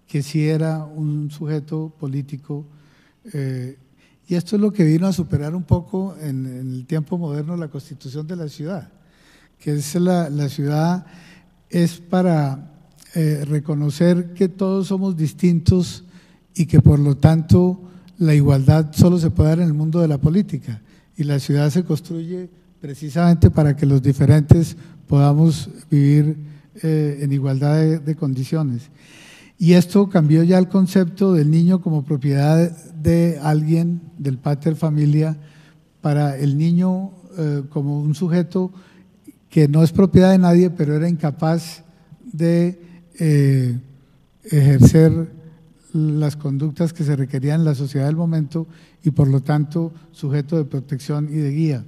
que sí era un sujeto político. Y esto es lo que vino a superar un poco en el tiempo moderno la constitución de la ciudad, que es la ciudad es para reconocer que todos somos distintos y que por lo tanto la igualdad solo se puede dar en el mundo de la política, y la ciudad se construye precisamente para que los diferentes podamos vivir en igualdad de condiciones. Y esto cambió ya el concepto del niño como propiedad de alguien, del pater familia, para el niño como un sujeto que no es propiedad de nadie, pero era incapaz de ejercer las conductas que se requerían en la sociedad del momento y por lo tanto sujeto de protección y de guía.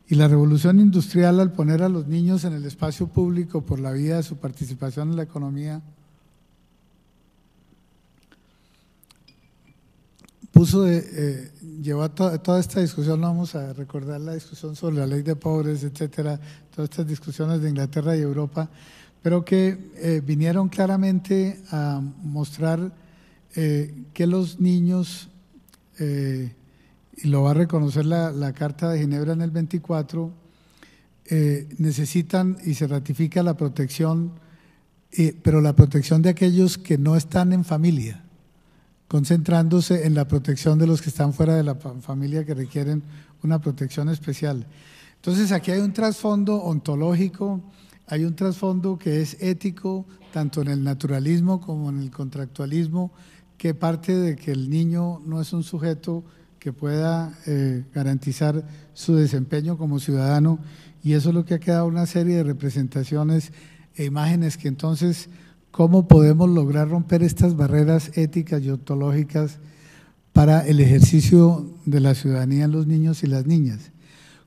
Y la revolución industrial, al poner a los niños en el espacio público por la vía de su participación en la economía, llevó a toda esta discusión. No vamos a recordar la discusión sobre la ley de pobres, etcétera, todas estas discusiones de Inglaterra y Europa, pero que vinieron claramente a mostrar que los niños, y lo va a reconocer la Carta de Ginebra en el 24, necesitan y se ratifica la protección, pero la protección de aquellos que no están en familia, concentrándose en la protección de los que están fuera de la familia, que requieren una protección especial. Entonces aquí hay un trasfondo ontológico, hay un trasfondo que es ético, tanto en el naturalismo como en el contractualismo, que parte de que el niño no es un sujeto que pueda garantizar su desempeño como ciudadano, y eso es lo que ha quedado una serie de representaciones e imágenes que entonces, ¿cómo podemos lograr romper estas barreras éticas y ontológicas para el ejercicio de la ciudadanía en los niños y las niñas?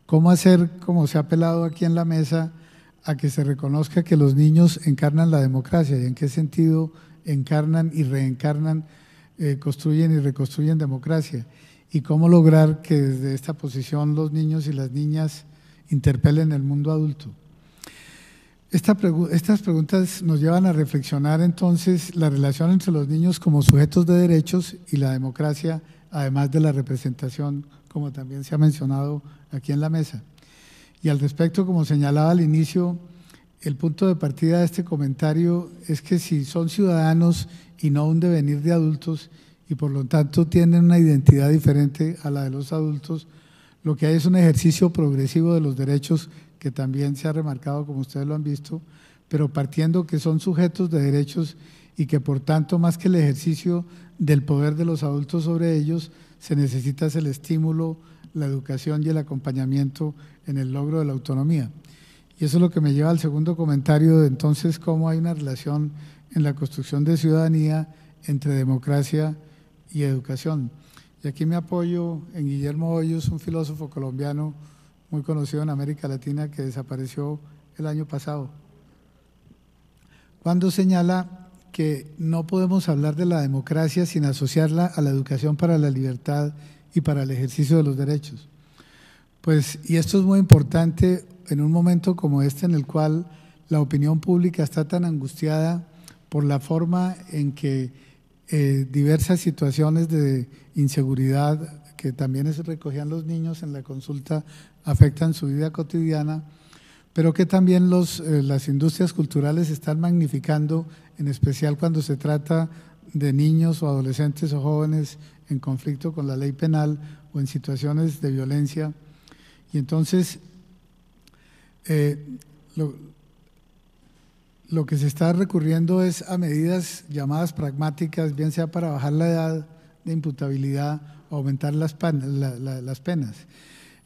¿Cómo hacer, como se ha apelado aquí en la mesa, a que se reconozca que los niños encarnan la democracia? ¿Y en qué sentido encarnan y reencarnan, construyen y reconstruyen democracia, y cómo lograr que desde esta posición los niños y las niñas interpelen el mundo adulto. Estas preguntas nos llevan a reflexionar entonces la relación entre los niños como sujetos de derechos y la democracia, además de la representación, como también se ha mencionado aquí en la mesa. Y al respecto, como señalaba al inicio, el punto de partida de este comentario es que si son ciudadanos y no un devenir de adultos, y por lo tanto tienen una identidad diferente a la de los adultos, lo que hay es un ejercicio progresivo de los derechos que también se ha remarcado, como ustedes lo han visto, pero partiendo que son sujetos de derechos y que por tanto, más que el ejercicio del poder de los adultos sobre ellos, se necesita el estímulo, la educación y el acompañamiento en el logro de la autonomía. Y eso es lo que me lleva al segundo comentario de entonces cómo hay una relación en la construcción de ciudadanía entre democracia y educación. Y aquí me apoyo en Guillermo Hoyos, un filósofo colombiano muy conocido en América Latina que desapareció el año pasado, cuando señala que no podemos hablar de la democracia sin asociarla a la educación para la libertad y para el ejercicio de los derechos. Pues, y esto es muy importante en un momento como este en el cual la opinión pública está tan angustiada por la forma en que diversas situaciones de inseguridad que también se recogían los niños en la consulta afectan su vida cotidiana, pero que también las industrias culturales están magnificando, en especial cuando se trata de niños o adolescentes o jóvenes en conflicto con la ley penal o en situaciones de violencia. Y entonces lo que se está recurriendo es a medidas llamadas pragmáticas, bien sea para bajar la edad de imputabilidad o aumentar las penas.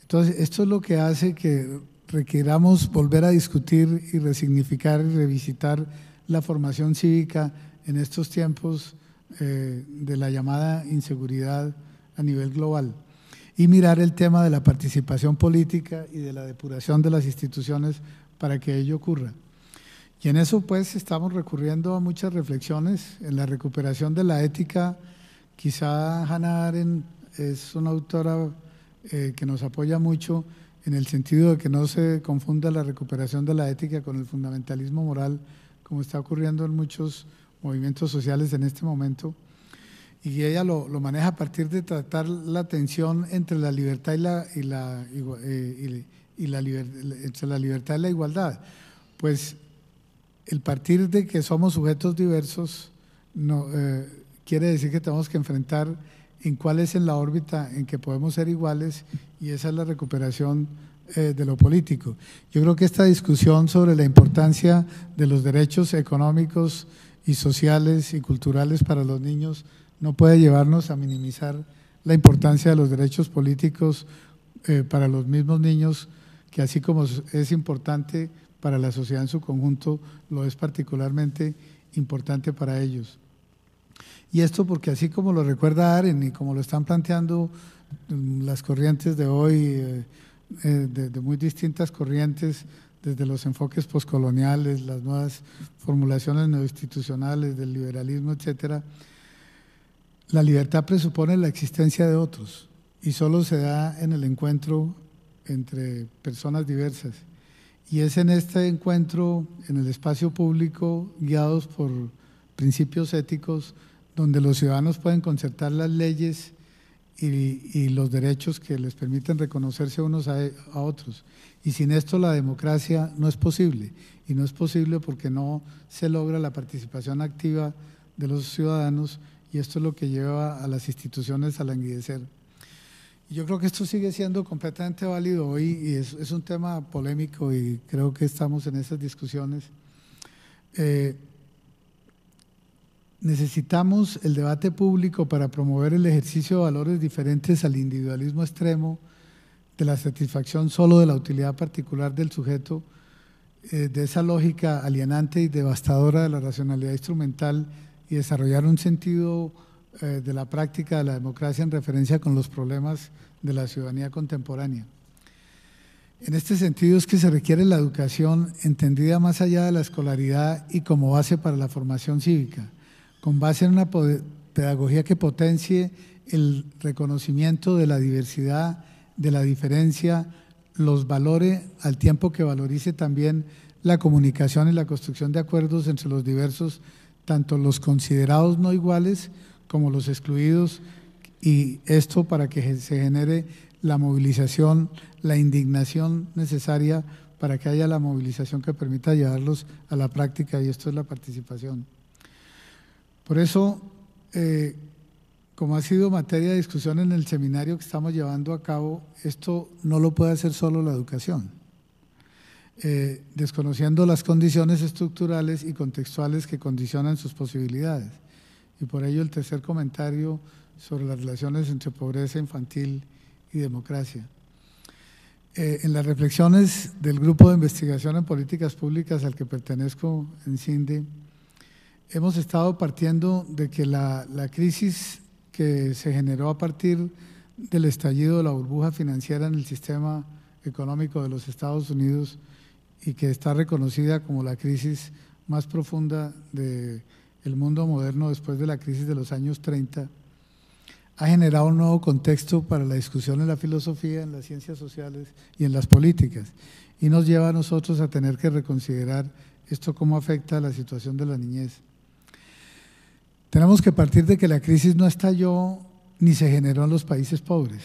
Entonces, esto es lo que hace que requiramos volver a discutir y resignificar y revisitar la formación cívica en estos tiempos de la llamada inseguridad a nivel global, y mirar el tema de la participación política y de la depuración de las instituciones para que ello ocurra. Y en eso pues estamos recurriendo a muchas reflexiones en la recuperación de la ética. Quizá Hannah Arendt es una autora que nos apoya mucho en el sentido de que no se confunda la recuperación de la ética con el fundamentalismo moral, como está ocurriendo en muchos movimientos sociales en este momento. Y ella lo maneja a partir de tratar la tensión entre la libertad y la igualdad. Pues el partir de que somos sujetos diversos no, quiere decir que tenemos que enfrentar en cuál es en la órbita en que podemos ser iguales, y esa es la recuperación de lo político. Yo creo que esta discusión sobre la importancia de los derechos económicos y sociales y culturales para los niños no puede llevarnos a minimizar la importancia de los derechos políticos para los mismos niños, que así como es importante para la sociedad en su conjunto, lo es particularmente importante para ellos. Y esto porque así como lo recuerda Arendt y como lo están planteando las corrientes de hoy, de muy distintas corrientes, desde los enfoques poscoloniales, las nuevas formulaciones neoinstitucionales del liberalismo, etcétera, la libertad presupone la existencia de otros y solo se da en el encuentro entre personas diversas. Y es en este encuentro, en el espacio público, guiados por principios éticos, donde los ciudadanos pueden concertar las leyes y los derechos que les permiten reconocerse unos a otros. Y sin esto la democracia no es posible, y no es posible porque no se logra la participación activa de los ciudadanos, y esto es lo que lleva a las instituciones a languidecer. Y yo creo que esto sigue siendo completamente válido hoy, y es un tema polémico, y creo que estamos en esas discusiones. Necesitamos el debate público para promover el ejercicio de valores diferentes al individualismo extremo, de la satisfacción solo de la utilidad particular del sujeto, de esa lógica alienante y devastadora de la racionalidad instrumental, y desarrollar un sentido de la práctica de la democracia en referencia con los problemas de la ciudadanía contemporánea. En este sentido es que se requiere la educación entendida más allá de la escolaridad y como base para la formación cívica, con base en una pedagogía que potencie el reconocimiento de la diversidad, de la diferencia, los valore al tiempo que valorice también la comunicación y la construcción de acuerdos entre los diversos, tanto los considerados no iguales como los excluidos, y esto para que se genere la movilización, la indignación necesaria para que haya la movilización que permita llevarlos a la práctica, y esto es la participación. Por eso, como ha sido materia de discusión en el seminario que estamos llevando a cabo, esto no lo puede hacer solo la educación, desconociendo las condiciones estructurales y contextuales que condicionan sus posibilidades. Y por ello el tercer comentario sobre las relaciones entre pobreza infantil y democracia. En las reflexiones del Grupo de Investigación en Políticas Públicas al que pertenezco en CINDE, hemos estado partiendo de que la crisis que se generó a partir del estallido de la burbuja financiera en el sistema económico de los Estados Unidos, y que está reconocida como la crisis más profunda del mundo moderno después de la crisis de los años 30, ha generado un nuevo contexto para la discusión en la filosofía, en las ciencias sociales y en las políticas, y nos lleva a nosotros a tener que reconsiderar esto cómo afecta a la situación de la niñez. Tenemos que partir de que la crisis no estalló ni se generó en los países pobres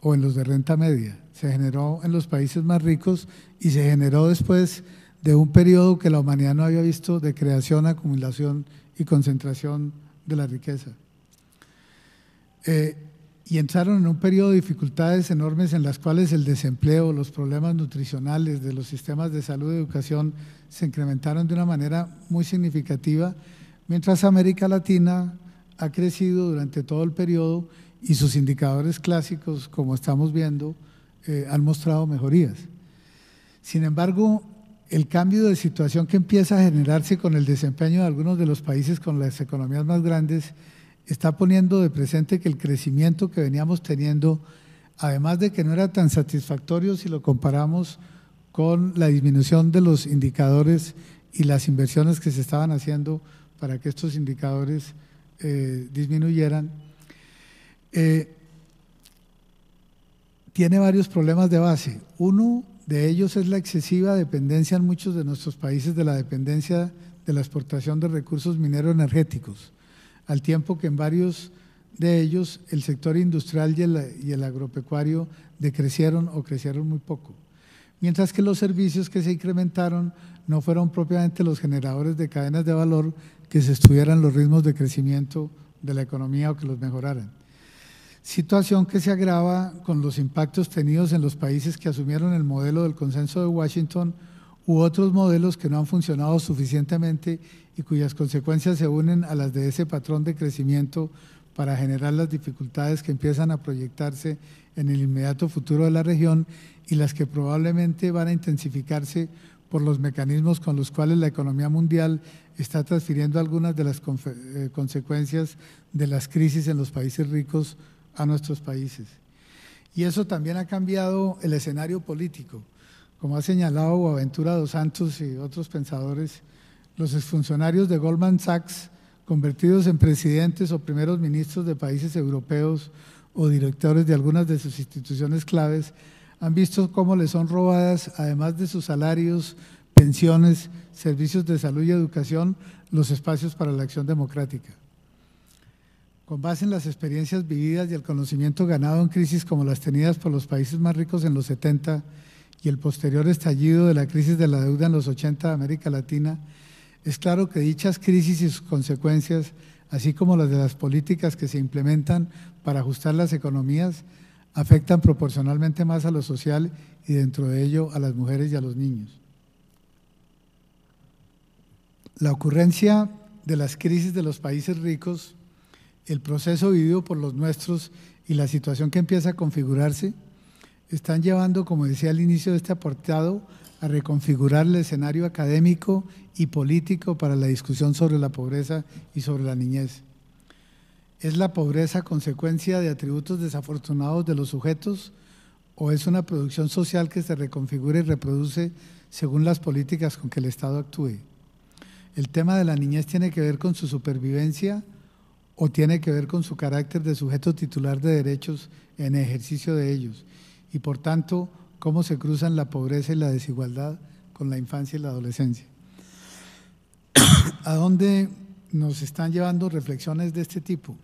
o en los de renta media, se generó en los países más ricos y se generó después de un periodo que la humanidad no había visto de creación, acumulación y concentración de la riqueza. Y entraron en un periodo de dificultades enormes en las cuales el desempleo, los problemas nutricionales de los sistemas de salud y educación se incrementaron de una manera muy significativa, mientras América Latina ha crecido durante todo el periodo y sus indicadores clásicos, como estamos viendo, han mostrado mejorías. Sin embargo, el cambio de situación que empieza a generarse con el desempeño de algunos de los países con las economías más grandes está poniendo de presente que el crecimiento que veníamos teniendo, además de que no era tan satisfactorio si lo comparamos con la disminución de los indicadores y las inversiones que se estaban haciendo para que estos indicadores disminuyeran, tiene varios problemas de base. Uno de ellos es la excesiva dependencia en muchos de nuestros países de la dependencia de la exportación de recursos minero-energéticos, al tiempo que en varios de ellos el sector industrial y el agropecuario decrecieron o crecieron muy poco, mientras que los servicios que se incrementaron no fueron propiamente los generadores de cadenas de valor que sostuvieran los ritmos de crecimiento de la economía o que los mejoraran. Situación que se agrava con los impactos tenidos en los países que asumieron el modelo del consenso de Washington u otros modelos que no han funcionado suficientemente y cuyas consecuencias se unen a las de ese patrón de crecimiento para generar las dificultades que empiezan a proyectarse en el inmediato futuro de la región y las que probablemente van a intensificarse por los mecanismos con los cuales la economía mundial está transfiriendo algunas de las consecuencias de las crisis en los países ricos a nuestros países. Y eso también ha cambiado el escenario político. Como ha señalado Boaventura dos Santos y otros pensadores, los exfuncionarios de Goldman Sachs, convertidos en presidentes o primeros ministros de países europeos o directores de algunas de sus instituciones claves, han visto cómo les son robadas, además de sus salarios, pensiones, servicios de salud y educación, los espacios para la acción democrática. Con base en las experiencias vividas y el conocimiento ganado en crisis como las tenidas por los países más ricos en los 70 y el posterior estallido de la crisis de la deuda en los 80 de América Latina, es claro que dichas crisis y sus consecuencias, así como las de las políticas que se implementan para ajustar las economías, afectan proporcionalmente más a lo social y dentro de ello a las mujeres y a los niños. La ocurrencia de las crisis de los países ricos, el proceso vivido por los nuestros y la situación que empieza a configurarse, están llevando, como decía al inicio de este apartado, a reconfigurar el escenario académico y político para la discusión sobre la pobreza y sobre la niñez. ¿Es la pobreza consecuencia de atributos desafortunados de los sujetos o es una producción social que se reconfigura y reproduce según las políticas con que el Estado actúe? ¿El tema de la niñez tiene que ver con su supervivencia o tiene que ver con su carácter de sujeto titular de derechos en ejercicio de ellos? Y por tanto, ¿cómo se cruzan la pobreza y la desigualdad con la infancia y la adolescencia? ¿A dónde nos están llevando reflexiones de este tipo?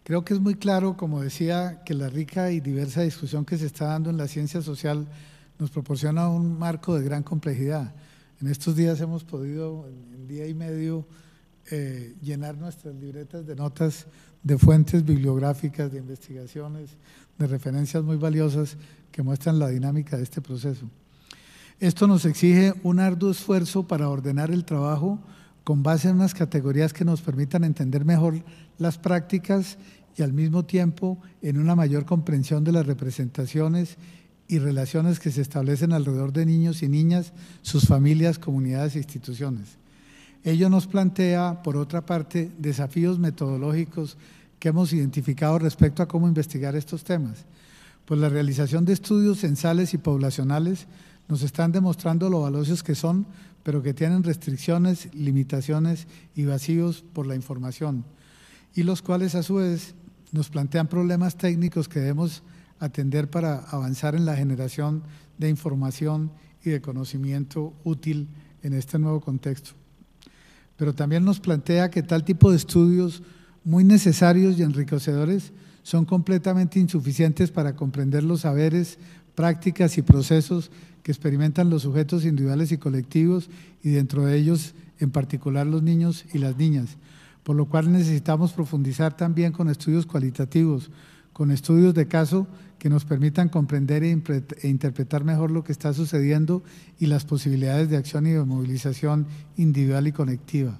Creo que es muy claro, como decía, que la rica y diversa discusión que se está dando en la ciencia social nos proporciona un marco de gran complejidad. En estos días hemos podido, en día y medio, llenar nuestras libretas de notas de fuentes bibliográficas, de investigaciones, de referencias muy valiosas que muestran la dinámica de este proceso. Esto nos exige un arduo esfuerzo para ordenar el trabajo con base en unas categorías que nos permitan entender mejor las prácticas y al mismo tiempo en una mayor comprensión de las representaciones y relaciones que se establecen alrededor de niños y niñas, sus familias, comunidades e instituciones. Ello nos plantea, por otra parte, desafíos metodológicos que hemos identificado respecto a cómo investigar estos temas. Pues la realización de estudios censales y poblacionales nos están demostrando lo valiosos que son, pero que tienen restricciones, limitaciones y vacíos por la información, y los cuales a su vez nos plantean problemas técnicos que debemos atender para avanzar en la generación de información y de conocimiento útil en este nuevo contexto. Pero también nos plantea que tal tipo de estudios muy necesarios y enriquecedores son completamente insuficientes para comprender los saberes, prácticas y procesos que experimentan los sujetos individuales y colectivos, y dentro de ellos en particular los niños y las niñas, por lo cual necesitamos profundizar también con estudios cualitativos, con estudios de caso que nos permitan comprender e interpretar mejor lo que está sucediendo y las posibilidades de acción y de movilización individual y colectiva.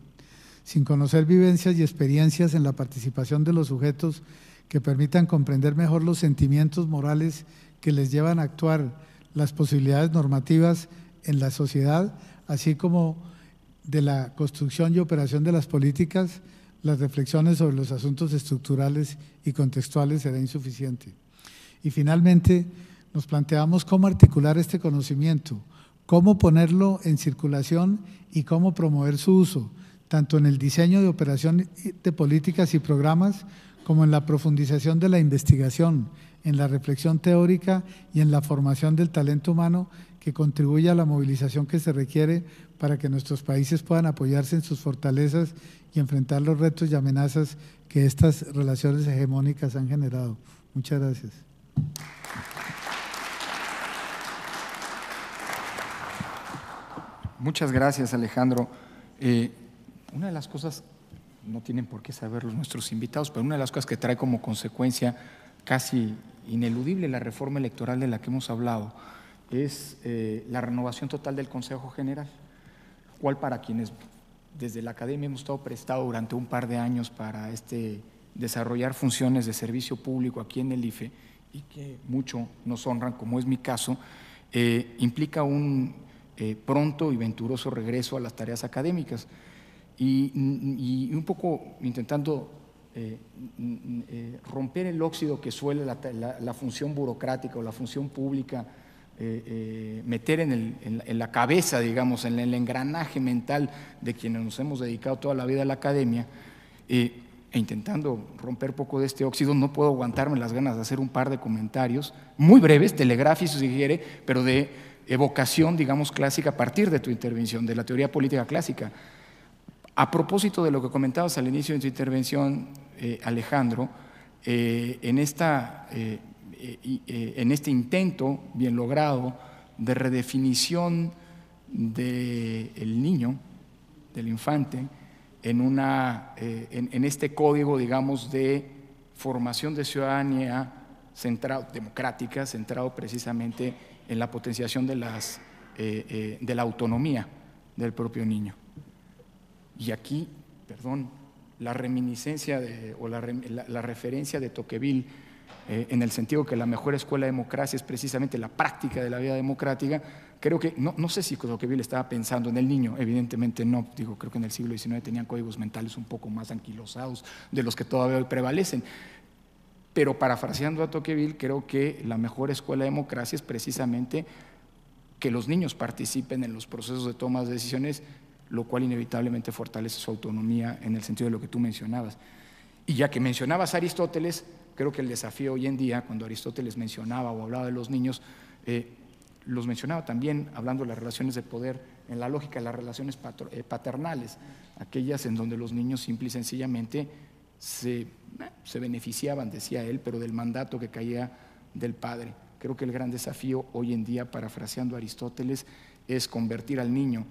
Sin conocer vivencias y experiencias en la participación de los sujetos que permitan comprender mejor los sentimientos morales que les llevan a actuar, las posibilidades normativas en la sociedad, así como de la construcción y operación de las políticas, las reflexiones sobre los asuntos estructurales y contextuales será insuficiente. Y finalmente, nos planteamos cómo articular este conocimiento, cómo ponerlo en circulación y cómo promover su uso, tanto en el diseño de operación de políticas y programas, como en la profundización de la investigación, en la reflexión teórica y en la formación del talento humano que contribuye a la movilización que se requiere para que nuestros países puedan apoyarse en sus fortalezas y enfrentar los retos y amenazas que estas relaciones hegemónicas han generado. Muchas gracias. Muchas gracias, Alejandro. Una de las cosas, no tienen por qué saberlo nuestros invitados, pero una de las cosas que trae como consecuencia casi ineludible la reforma electoral de la que hemos hablado es la renovación total del Consejo General, cual para quienes desde la academia hemos estado prestados durante un par de años para desarrollar funciones de servicio público aquí en el IFE y que mucho nos honran, como es mi caso, implica un pronto y venturoso regreso a las tareas académicas y un poco intentando romper el óxido que suele la función burocrática o la función pública meter en la cabeza, digamos, en el engranaje mental de quienes nos hemos dedicado toda la vida a la academia, e intentando romper poco de este óxido. No puedo aguantarme las ganas de hacer un par de comentarios muy breves, telegráficos si quiere, pero de evocación, digamos, clásica a partir de tu intervención, de la teoría política clásica. A propósito de lo que comentabas al inicio de tu intervención, Alejandro, en este intento bien logrado de redefinición del niño, del infante, en este código, digamos, de formación de ciudadanía democrática, centrado precisamente en la potenciación de la autonomía del propio niño. Y aquí, perdón, la reminiscencia o la referencia de Tocqueville, en el sentido que la mejor escuela de democracia es precisamente la práctica de la vida democrática. Creo que, no sé si Tocqueville estaba pensando en el niño, evidentemente no, creo que en el siglo XIX tenían códigos mentales un poco más anquilosados de los que todavía hoy prevalecen, pero parafraseando a Tocqueville, creo que la mejor escuela de democracia es precisamente que los niños participen en los procesos de toma de decisiones lo cual inevitablemente fortalece su autonomía en el sentido de lo que tú mencionabas. Y ya que mencionabas a Aristóteles, creo que el desafío hoy en día, cuando Aristóteles mencionaba o hablaba de los niños, los mencionaba también hablando de las relaciones de poder en la lógica de las relaciones paternales, aquellas en donde los niños simple y sencillamente se beneficiaban, decía él, pero del mandato que caía del padre. Creo que el gran desafío hoy en día, parafraseando a Aristóteles, es convertir al niño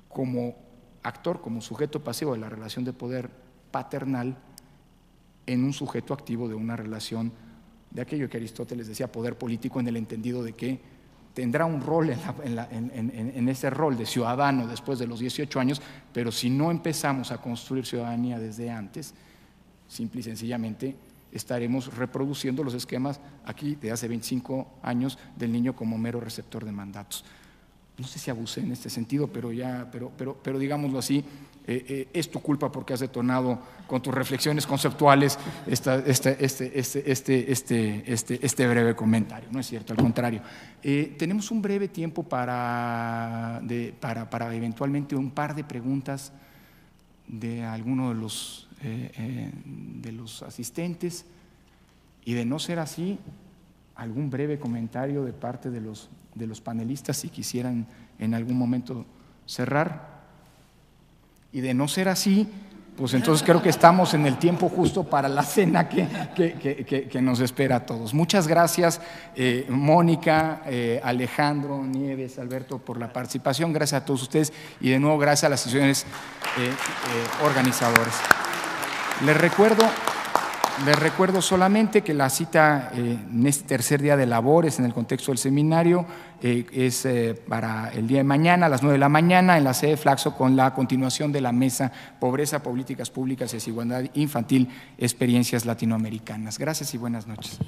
como actor, como sujeto pasivo de la relación de poder paternal en un sujeto activo de una relación de aquello que Aristóteles decía poder político, en el entendido de que tendrá un rol en ese rol de ciudadano después de los 18 años, pero si no empezamos a construir ciudadanía desde antes, simple y sencillamente estaremos reproduciendo los esquemas aquí de hace 25 años del niño como mero receptor de mandatos. No sé si abusé en este sentido, pero digámoslo así, es tu culpa porque has detonado con tus reflexiones conceptuales este breve comentario. No es cierto, al contrario. Tenemos un breve tiempo para eventualmente un par de preguntas de alguno de los asistentes, y de no ser así, algún breve comentario de parte de los panelistas, si quisieran en algún momento cerrar. Y de no ser así, pues entonces creo que estamos en el tiempo justo para la cena que nos espera a todos. Muchas gracias, Mónica, Alejandro, Nieves, Alberto, por la participación. Gracias a todos ustedes y de nuevo gracias a las sesiones organizadoras. Les recuerdo solamente que la cita en este tercer día de labores en el contexto del seminario es para el día de mañana a las 9 de la mañana en la sede Flaxo, con la continuación de la mesa Pobreza, Políticas Públicas y Desigualdad Infantil, Experiencias Latinoamericanas. Gracias y buenas noches.